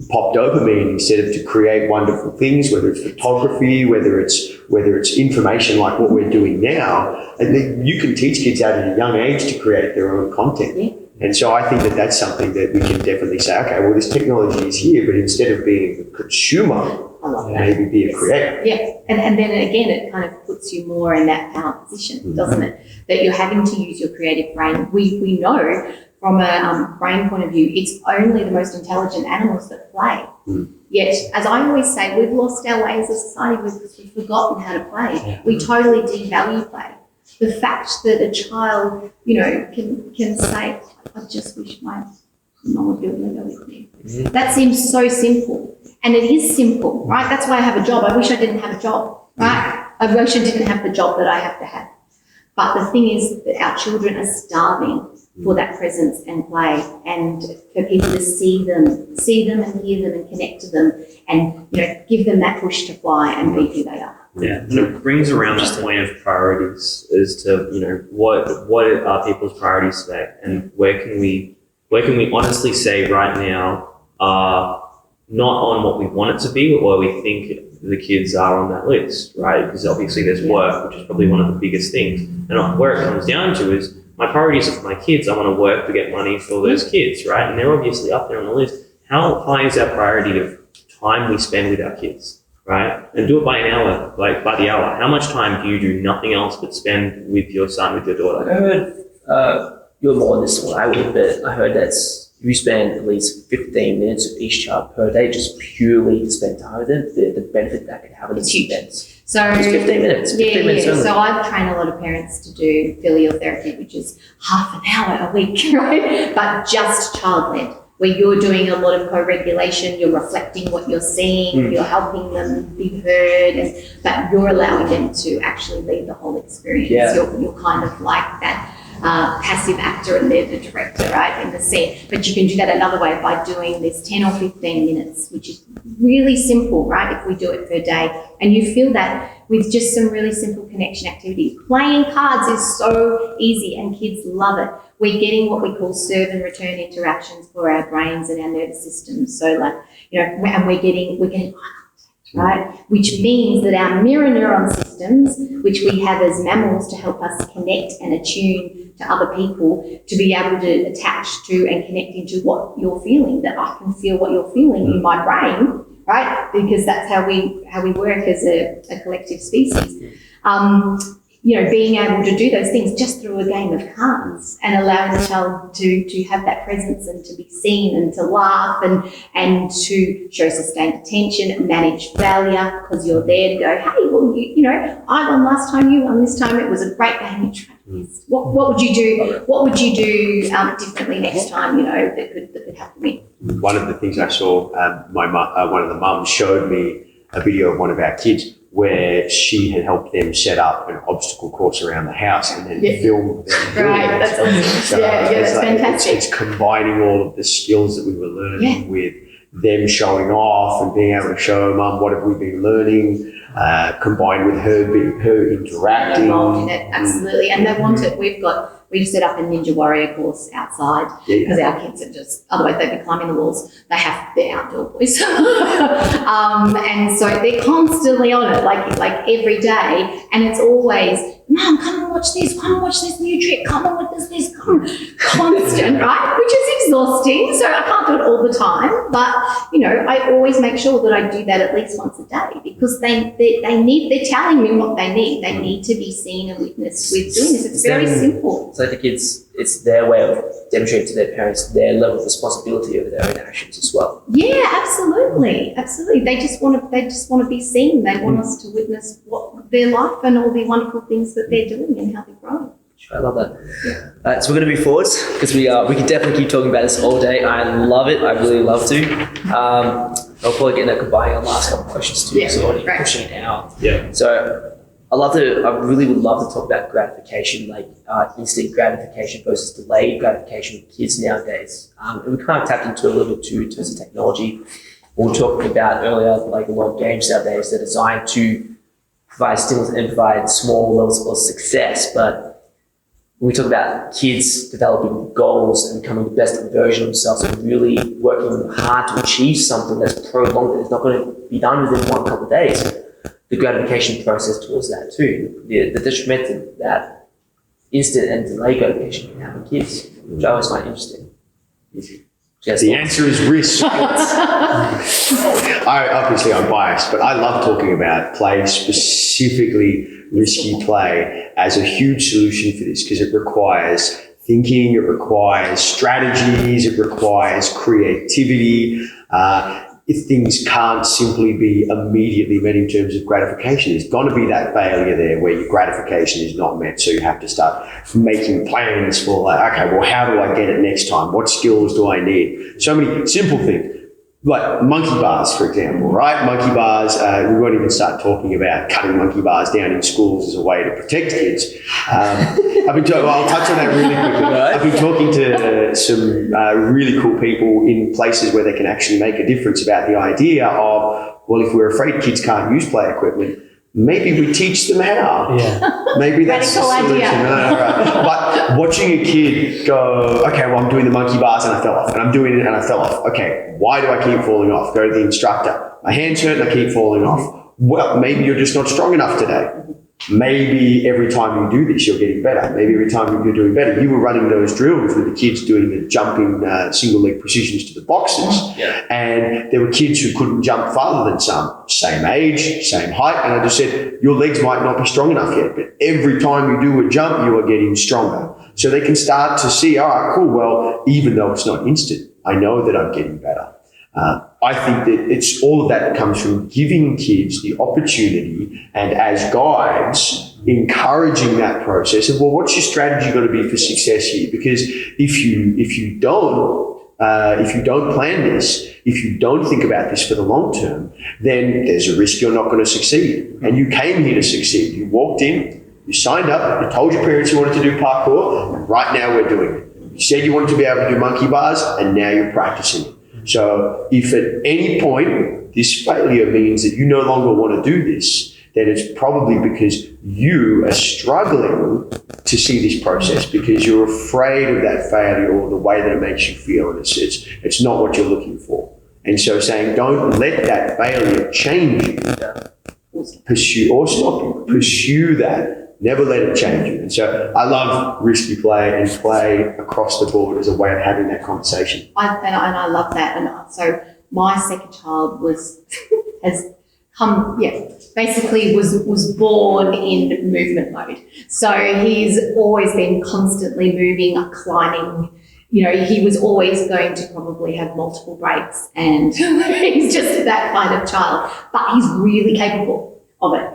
pop dopamine instead of to create wonderful things, whether it's photography, whether it's information like what we're doing now, and then you can teach kids at a young age to create their own content. Yeah. And so I think that that's something that we can definitely say, okay, well, this technology is here, but instead of being a consumer, I love that. maybe be a creator. Yeah, and then again, it kind of puts you more in that power position, doesn't it? That you're having to use your creative brain. We know from a brain point of view, it's only the most intelligent animals that play. Yet, as I always say, we've lost our ways as a society. We've forgotten how to play. We totally devalue play. The fact that a child, can say, I just wish my mum would build Lego with me. That seems so simple. And it is simple, right? That's why I have a job. I wish I didn't have a job, right? I wish I didn't have the job that I have to have. But the thing is that our children are starving for that presence and play, and for people to see them and hear them and connect to them, and give them that push to fly and be who they are. Yeah, and it brings around that point of priorities as to what are people's priorities today, and where can we honestly say right now are not on what we want it to be, but where we think the kids are on that list, right? Because obviously there's work, which is probably one of the biggest things, and where it comes down to is my priorities are for my kids. I want to work to get money for those kids, right? And they're obviously up there on the list. How high is our priority of time we spend with our kids, right? And do it by an hour, like by the hour. How much time do you do nothing else but spend with your son, with your daughter? I heard you're more on this than what I would, but I heard that you spend at least 15 minutes with each child per day just purely to spend time with them. The benefit that could have in It's huge. events. So Just 15 minutes. 15 minutes only. So I train a lot of parents to do filial therapy, which is half an hour a week, right? But just child-led, where you're doing a lot of co-regulation, you're reflecting what you're seeing, you're helping them be heard, but you're allowing them to actually lead the whole experience. Yeah. You're kind of like that passive actor, and they're the director, right, in the scene. But you can do that another way by doing this 10 or 15 minutes, which is really simple, right, if we do it per day. And you feel that with just some really simple connection activities. Playing cards is so easy and kids love it. We're getting what we call serve and return interactions for our brains and our nervous systems. So and we're getting eye contact, right? Which means that our mirror neuron systems, which we have as mammals to help us connect and attune to other people, to be able to attach to and connect into what you're feeling, that I can feel what you're feeling in my brain, right? Because that's how we work as a collective species. Being able to do those things just through a game of cards and allowing the child to have that presence and to be seen and to laugh and to show sustained attention, manage failure, because you're there to go, hey, well, I won last time, you won this time, it was a great game, you tried this. What would you do? What would you do differently next time, that could happen to me? One of the things I saw, one of the mums showed me a video of one of our kids where she had helped them set up an obstacle course around the house and then filmed them doing Right, it. that's awesome. So That's fantastic. It's combining all of the skills that we were learning with them showing off and being able to show Mum what have we been learning, combined with her interacting. Involved in it, absolutely. And they want it. We've set up a Ninja Warrior course outside because our kids are otherwise they'd be climbing the walls. They're outdoor boys. And so they're constantly on it, like every day. And it's always, Mum, come and watch this. Come and watch this new trick. Come and watch this. Constant, right? Which is exhausting. So I can't do it all the time. But, I always make sure that I do that at least once a day because they're telling me what they need. They need to be seen and witnessed with doing this. It's very simple. It's like the kids, it's their way of demonstrating to their parents their level of responsibility over their own actions as well. Yeah, absolutely. They just want to be seen. They want us to witness what their life and all the wonderful things that they're doing and how they're growing. I love that. So we're going to move forwards because we can definitely keep talking about this all day. I love it. I really love to. I'll probably get combining our last couple of questions too. Yeah, So already great. pushing it out. Yeah. So I really would love to talk about gratification, like instant gratification versus delayed gratification with kids nowadays. And we kind of tapped into it a little bit too in terms of technology. We were talking about earlier, like a lot of games nowadays, they're designed to provide stimulus and provide small levels of success. But when we talk about kids developing goals and becoming the best version of themselves and really working hard to achieve something that's prolonged, that is not going to be done within one couple of days, the gratification process towards that too, the detriment that instant and delayed gratification can have in kids, which I always find interesting. Yes, The answer is risk. I'm biased, but I love talking about play, specifically risky play, as a huge solution for this because it requires thinking, it requires strategies, it requires creativity. If things can't simply be immediately met in terms of gratification, there's going to be that failure there where your gratification is not met. So you have to start making plans for like, okay, well, how do I get it next time? What skills do I need? So many simple things. Like monkey bars, for example, right? Monkey bars, we won't even start talking about cutting monkey bars down in schools as a way to protect kids. I'll touch on that really quickly. I've been talking to some really cool people in places where they can actually make a difference about the idea of, well, if we're afraid kids can't use play equipment, maybe we teach them how. Yeah. Maybe that's the Radical solution. idea. No, right. But watching a kid go, okay, well, I'm doing the monkey bars and I fell off, and I'm doing it and I fell off. Okay, why do I keep falling off? Go to the instructor. My hand's hurt and I keep falling off. Well, maybe you're just not strong enough today. Maybe every time you do this, you're getting better. Maybe every time you're doing better. You were running those drills with the kids doing the jumping single leg precisions to the boxes. Yeah. And there were kids who couldn't jump farther than some, same age, same height. And I just said, your legs might not be strong enough yet, but every time you do a jump, you are getting stronger. So they can start to see, all right, cool, well, even though it's not instant, I know that I'm getting better. I think that it's all of that comes from giving kids the opportunity and as guides, encouraging that process of, well, what's your strategy going to be for success here? Because if you don't plan this, if you don't think about this for the long term, then there's a risk you're not going to succeed. And you came here to succeed. You walked in, you signed up, you told your parents you wanted to do parkour, and right now we're doing it. You said you wanted to be able to do monkey bars, and now you're practicing it. So if at any point this failure means that you no longer want to do this, then it's probably because you are struggling to see this process because you're afraid of that failure or the way that it makes you feel, and it's not what you're looking for. And so saying, don't let that failure change you. Pursue or stop you. Pursue that. Never let it change you. And so I love risky play and play across the board as a way of having that conversation. I love that. And so my second child basically was born in movement mode. So he's always been constantly moving, climbing. You know, he was always going to probably have multiple breaks, and he's just that kind of child. But he's really capable of it.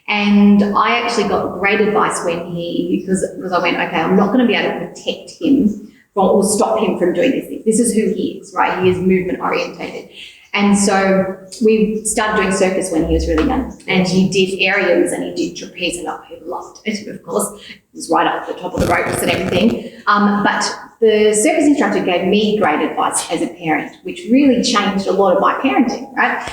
And I actually got great advice because I went, okay, I'm not going to be able to protect him or stop him from doing these things. This is who he is, right? He is movement orientated. And so we started doing circus when he was really young, and he did aerials and he did trapeze, and I loved it, of course. It was right up the top of the ropes and everything. But the circus instructor gave me great advice as a parent, which really changed a lot of my parenting, right?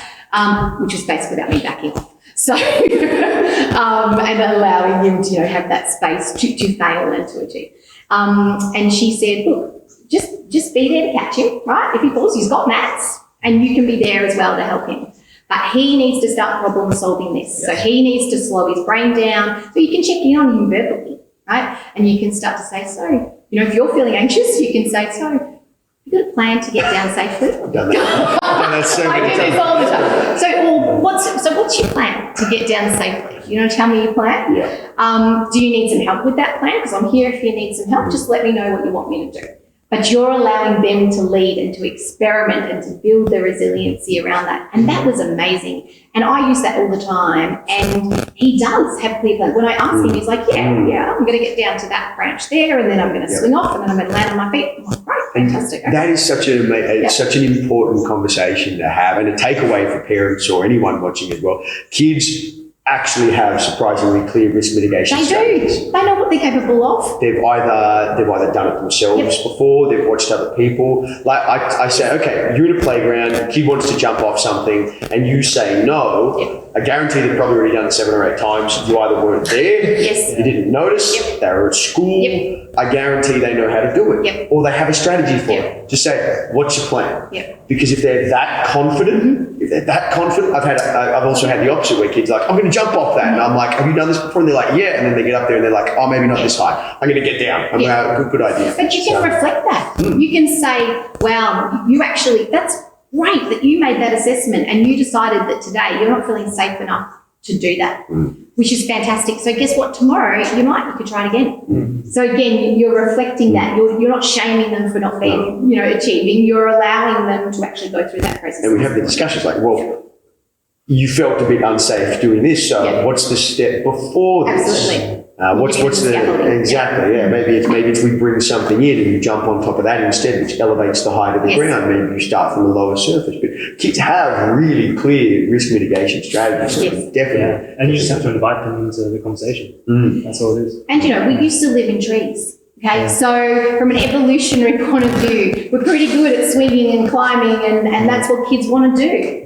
Which was basically about me backing off. So, and allowing him to, have that space to fail and to achieve. And she said, look, just be there to catch him, right? If he falls, he's got mats, and you can be there as well to help him. But he needs to start problem solving this. Yes. So he needs to slow his brain down so you can check in on him verbally, right? And you can start to say, so, if you're feeling anxious, you can say, so, you got a plan to get down safely? I've done that so many I do times. this all the time. So all what's your plan to get down safely? You know, tell me your plan. Yeah. Do you need some help with that plan? Because I'm here if you need some help. Just let me know what you want me to do. But you're allowing them to lead and to experiment and to build the resiliency around that. And that was amazing. And I use that all the time. And he does have clear plans. When I ask him, he's like, yeah, I'm going to get down to that branch there, and then I'm going to swing off, and then I'm going to land on my feet. I'm like, right, fantastic. Okay. That is such an important conversation to have, and a takeaway for parents or anyone watching as well. Kids actually have surprisingly clear risk mitigation They strategies. do. They know what they're capable of. They've either done it themselves before, they've watched other people. Like I say, okay, you're in a playground, a kid wants to jump off something, and you say no. I guarantee they've probably already done it 7 or 8 times. You either weren't there, you didn't notice, they were at school. I guarantee they know how to do it. Or they have a strategy for it. Just say, what's your plan? Because if they're that confident, I've also had the opposite where kids are like, I'm going to jump off that. And I'm like, have you done this before? And they're like, yeah. And then they get up there and they're like, oh, maybe not this high. I'm going to get down. I'm going to have a good idea. But you can reflect that. You can say, wow, that's great that you made that assessment and you decided that today you're not feeling safe enough to do that, which is fantastic. So guess what? Tomorrow you could try it again. So again, you're reflecting that. You're not shaming them for not being, achieving. You're allowing them to actually go through that process. And we have the discussions like, well, you felt a bit unsafe doing this, so what's the step before this? Absolutely. What's the exactly? Yeah, maybe it's we bring something in and you jump on top of that instead, which elevates the height of the ground. Maybe you start from a lower surface. But kids have really clear risk mitigation strategies. So definitely, and you just have to invite them into the conversation. That's all it is. And we used to live in trees. Okay, so from an evolutionary point of view, we're pretty good at swinging and climbing, and that's what kids want to do.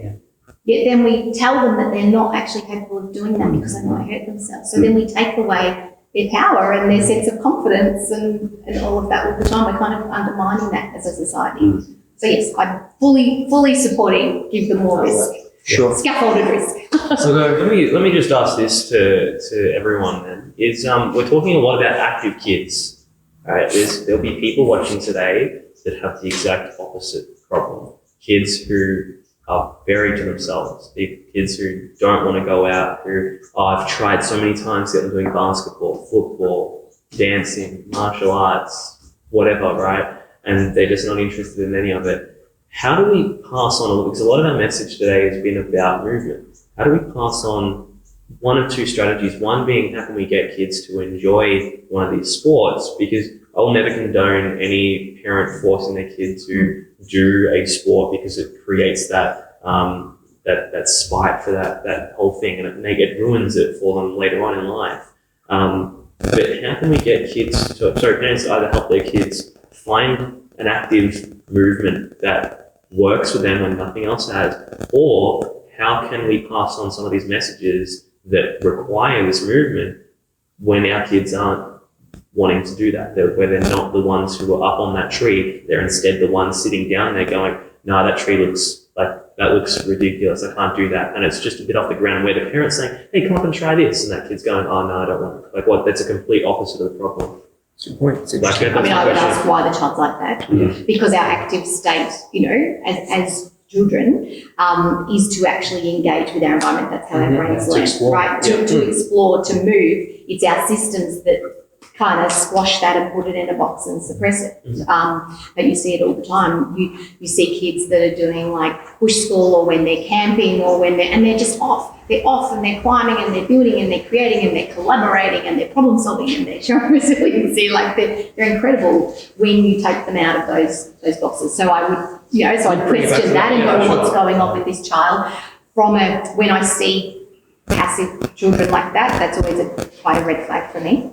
Yet then we tell them that they're not actually capable of doing that because they might hurt themselves. So then we take away their power and their sense of confidence and all of that all the time. We're kind of undermining that as a society. So yes, I'm fully supporting give them more risk. Sure. Scaffolded risk. So let me just ask this to everyone then. We're talking a lot about active kids. Right? There'll be people watching today that have the exact opposite problem. Kids who are very to themselves. Kids who don't want to go out, who I've tried so many times to get them doing basketball, football, dancing, martial arts, whatever, right? And they're just not interested in any of it. How do we pass on, because a lot of our message today has been about movement. How do we pass on one of two strategies? One being, how can we get kids to enjoy one of these sports? Because I will never condone any parent forcing their kids to do a sport because it creates that spite for that whole thing, and it ruins it for them later on in life. But how can we get parents to either help their kids find an active movement that works for them when nothing else has, or how can we pass on some of these messages that require this movement when our kids aren't wanting to do that, where they're not the ones who are up on that tree, they're instead the ones sitting down there going, no, that tree looks ridiculous, I can't do that. And it's just a bit off the ground, where the parent's saying, hey, come up and try this. And that kid's going, oh no, I don't want it. That's a complete opposite of the problem. Good point. I would ask why the child's like that. Because our active state, as children, is to actually engage with our environment. That's how our brains learn, right? To explore, to move. It's our systems that kind of squash that and put it in a box and suppress it. But you see it all the time. You see kids that are doing like bush school, or when they're camping, or and they're just off. They're off and they're climbing and they're building and they're creating and they're collaborating and they're problem solving and they're showing resiliency. Like they're incredible when you take them out of those boxes. So I would, I'd question that and go, what's going on with this child? When I see passive children like that, that's always quite a red flag for me.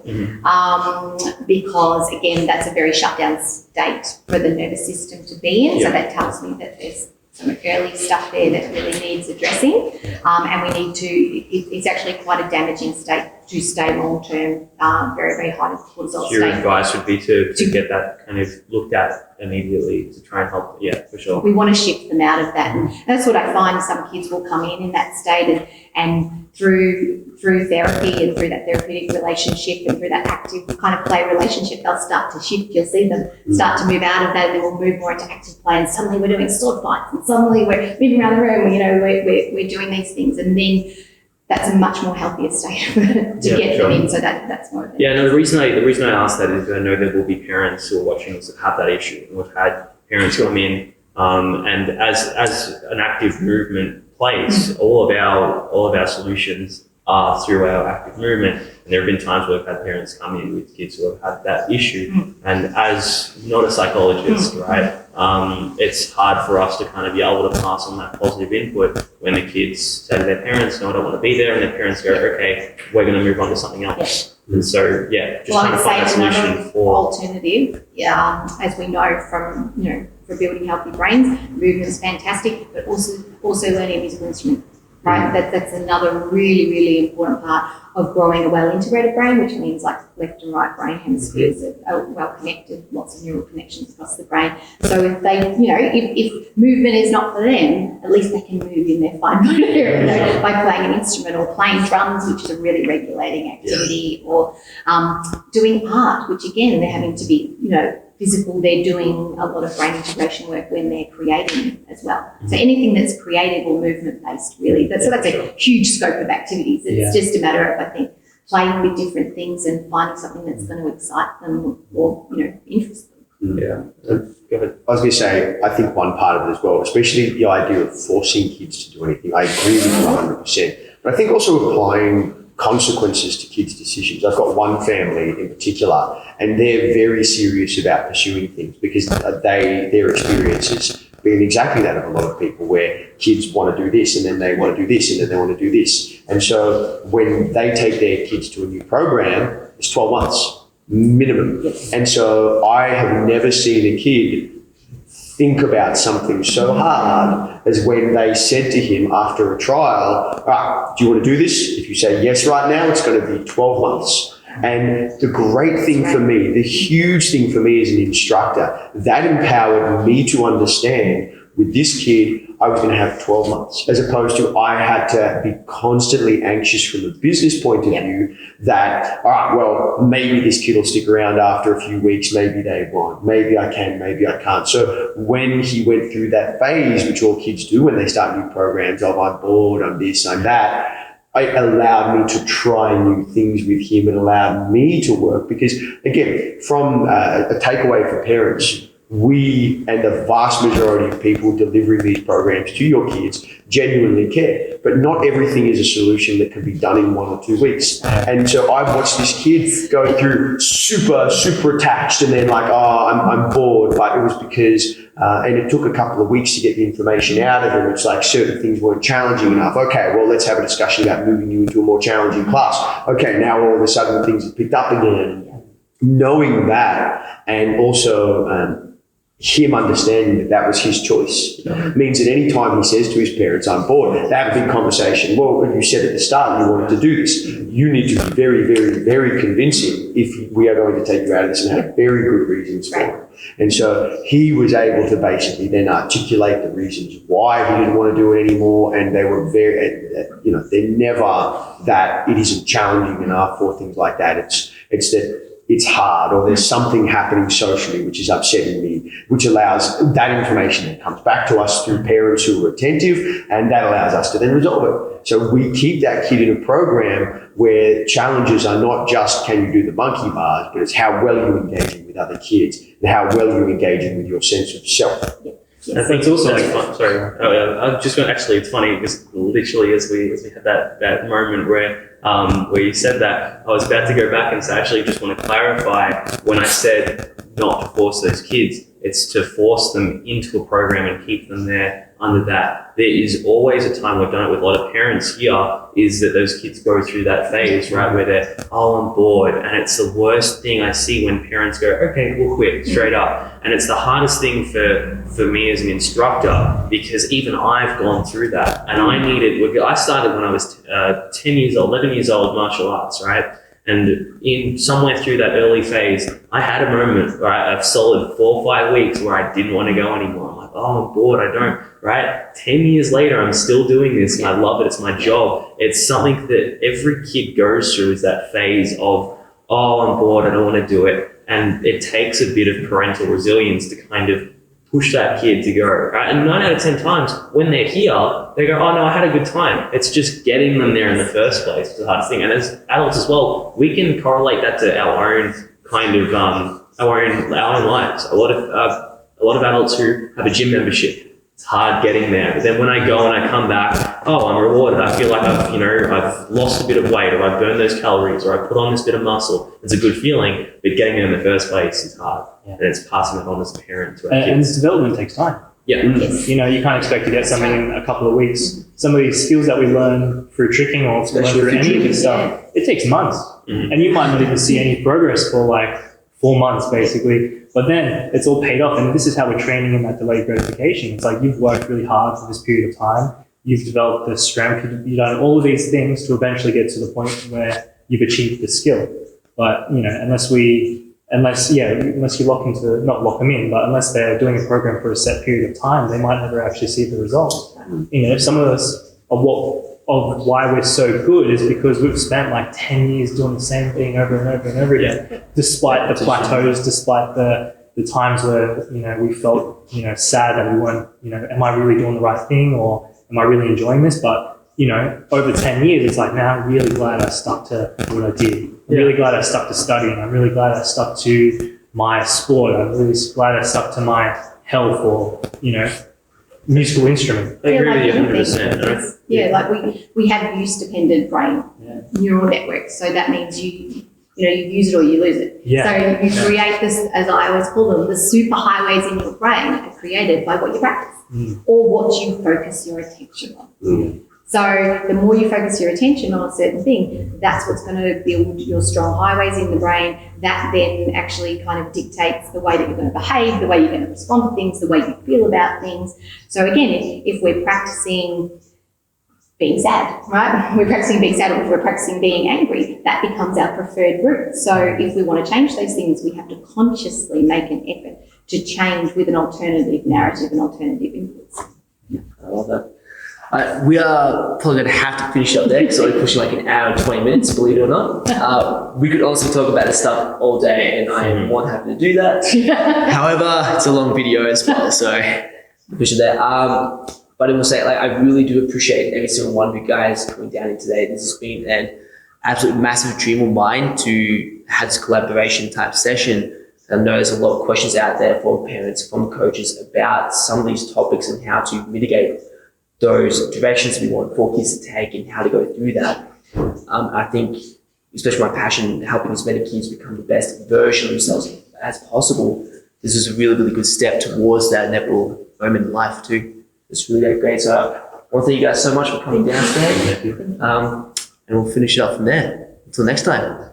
Because again, that's a very shut down state for the nervous system to be in. So that tells me that there's some early stuff there that really needs addressing. And we need to, it's actually quite a damaging state to stay long term, very, very high cortisol Your state. advice would be to get that kind of looked at immediately to try and help. Yeah, for sure. We want to shift them out of that. And that's what I find. Some kids will come in that state and through therapy and through that therapeutic relationship and through that active kind of play relationship, they'll start to shift. You'll see them start to move out of that, and then we'll move more into active play. And suddenly we're doing sword fights, and suddenly we're moving around the room. You know, we're doing these things, and then that's a much more healthier state to get them in. So that's more of it. Yeah, no, the reason I ask that is I know there will be parents who are watching us that have that issue. And we've had parents come in, and as an active movement place, all of our solutions are through our active movement. And there have been times where we've had parents come in with kids who have had that issue. And as not a psychologist, right, it's hard for us to kind of be able to pass on that positive input when the kids say to their parents, no, I don't want to be there. And their parents go, okay, we're going to move on to something else. And so, yeah, just trying to find a solution for alternative. As we know from, for building healthy brains, movement is fantastic, but also learning a musical instrument. Right, that's another really, really important part of growing a well-integrated brain, which means like left and right brain hemispheres are well connected, lots of neural connections across the brain. So if they, if movement is not for them, at least they can move in their fine motor area, by playing an instrument or playing drums, which is a really regulating activity, or doing art, which again they're having to be, physical. They're doing a lot of brain integration work when they're creating as well. So anything that's creative or movement based, really, that's a huge scope of activities. It's just a matter of, I think, playing with different things and finding something that's going to excite them or interest them. Yeah. Go ahead. I was going to say, I think one part of it as well, especially the idea of forcing kids to do anything, I agree with you 100%. But I think also applying consequences to kids' decisions. I've got one family in particular, and they're very serious about pursuing things because their experience has been exactly that of a lot of people, where kids want to do this and then they want to do this and then they want to do this. And so when they take their kids to a new program, it's 12 months minimum. And so I have never seen a kid think about something so hard as when they said to him after a trial, all right, do you want to do this? If you say yes right now, it's going to be 12 months. And the great thing for me, the huge thing for me as an instructor, that empowered me to understand with this kid, I was going to have 12 months, as opposed to I had to be constantly anxious from a business point of view that, all right, well, maybe this kid will stick around after a few weeks, maybe they won't, maybe I can, maybe I can't. So when he went through that phase, which all kids do when they start new programs, oh, I'm bored, I'm this, I'm that, it allowed me to try new things with him and allowed me to work because, again, from a takeaway for parents, we and the vast majority of people delivering these programs to your kids genuinely care, but not everything is a solution that can be done in 1 or 2 weeks. And so I watched this kid go through super attached and then like, oh, I'm bored, but it was because, and it took a couple of weeks to get the information out of him. It's like certain things weren't challenging enough. Okay, well, let's have a discussion about moving you into a more challenging class. Okay, now all of a sudden things have picked up again. Knowing that, and also, him understanding that was his choice means that any time he says to his parents, I'm bored, they have a big conversation. Well, you said at the start you wanted to do this. You need to be very, very, very convincing if we are going to take you out of this and have very good reasons for it. And so he was able to basically then articulate the reasons why he didn't want to do it anymore. And they were very, they're never that it isn't challenging enough or things like that. It's that it's hard or there's something happening socially which is upsetting me, which allows that information that comes back to us through parents who are attentive, and that allows us to then resolve it. So we keep that kid in a program where challenges are not just can you do the monkey bars, but it's how well you're engaging with other kids and how well you're engaging with your sense of self. I think it's also like fun. Sorry, I'm just going. Actually, it's funny because literally as we had that moment where you said that, I was about to go back and say, I actually just want to clarify when I said not to force those kids. It's to force them into a program and keep them there under that. There is always a time, we've done it with a lot of parents here, is that those kids go through that phase, right, where they're, I'm bored. And it's the worst thing I see when parents go, okay, we'll quit straight up. And it's the hardest thing for me as an instructor, because even I've gone through that. And I started when I was 11 years old, martial arts, right? And in somewhere through that early phase, I had a moment, right, a solid 4 or 5 weeks where I didn't want to go anymore. I'm like, oh, I'm bored, I don't, right? 10 years later, I'm still doing this and I love it, it's my job. It's something that every kid goes through, is that phase of, oh, I'm bored, I don't want to do it. And it takes a bit of parental resilience to kind of push that kid to go, right? And 9 out of 10 times when they're here, they go, oh no, I had a good time. It's just getting them there in the first place is the hardest thing. And as adults as well, we can correlate that to our own kind of, our own lives. A lot of adults who have a gym membership, it's hard getting there. But then when I go and I come back, oh, I'm rewarded. I feel like I've lost a bit of weight, or I've burned those calories, or I put on this bit of muscle. It's a good feeling, but getting there in the first place is hard. Yeah. And it's passing it on as a parent to our And kids. development takes time. Yeah. Yes. You can't expect to get something in a couple of weeks. Some of these skills that we learn through tricking or learn Especially through through any of tricking. this stuff, it takes months. Mhm. And you might not even see any progress for like 4 months, basically. But then it's all paid off. And this is how we're training in that delayed gratification. It's like you've worked really hard for this period of time. You've developed the strength. You've done all of these things to eventually get to the point where you've achieved the skill. But, unless you not lock them in, but unless they're doing a program for a set period of time, they might never actually see the results. Some of us, of why we're so good is because we've spent like 10 years doing the same thing over and over and over again, despite the plateaus, despite the times where, we felt, sad that we weren't, am I really doing the right thing, or am I really enjoying this? But, over 10 years, it's like, now I'm really glad I stuck to what I did. I'm really glad I stuck to studying. I'm really glad I stuck to my sport. I'm really glad I stuck to my health or, musical instrument. I agree with you anything. 100%. Right? Like we have use-dependent brain neural networks. So that means you use it or you lose it. Yeah. So you create this, as I always call them, the superhighways in your brain are created by what you practice or what you focus your attention on. So the more you focus your attention on a certain thing, that's what's going to build your strong highways in the brain. That then actually kind of dictates the way that you're going to behave, the way you're going to respond to things, the way you feel about things. So again, if we're practicing being sad, right? We're practicing being sad, or if we're practicing being angry, that becomes our preferred route. So if we want to change those things, we have to consciously make an effort to change with an alternative narrative and alternative inputs. I love that. We are probably going to have to finish up there because we're pushing like an hour and 20 minutes, believe it or not. We could also talk about this stuff all day, and I am more than happy to do that. However, it's a long video as well, so we push it there. But I will say, I really do appreciate every single one of you guys coming down here today. This has been an absolute massive dream of mine to have this collaboration type session. I know there's a lot of questions out there from parents, from coaches about some of these topics and how to mitigate those directions we want for kids to take and how to go through that. I think, especially my passion, helping as many kids become the best version of themselves as possible, this is a really, really good step towards that inevitable moment in life too. It's really great. So I want to thank you guys so much for coming down today. And we'll finish it up from there. Until next time.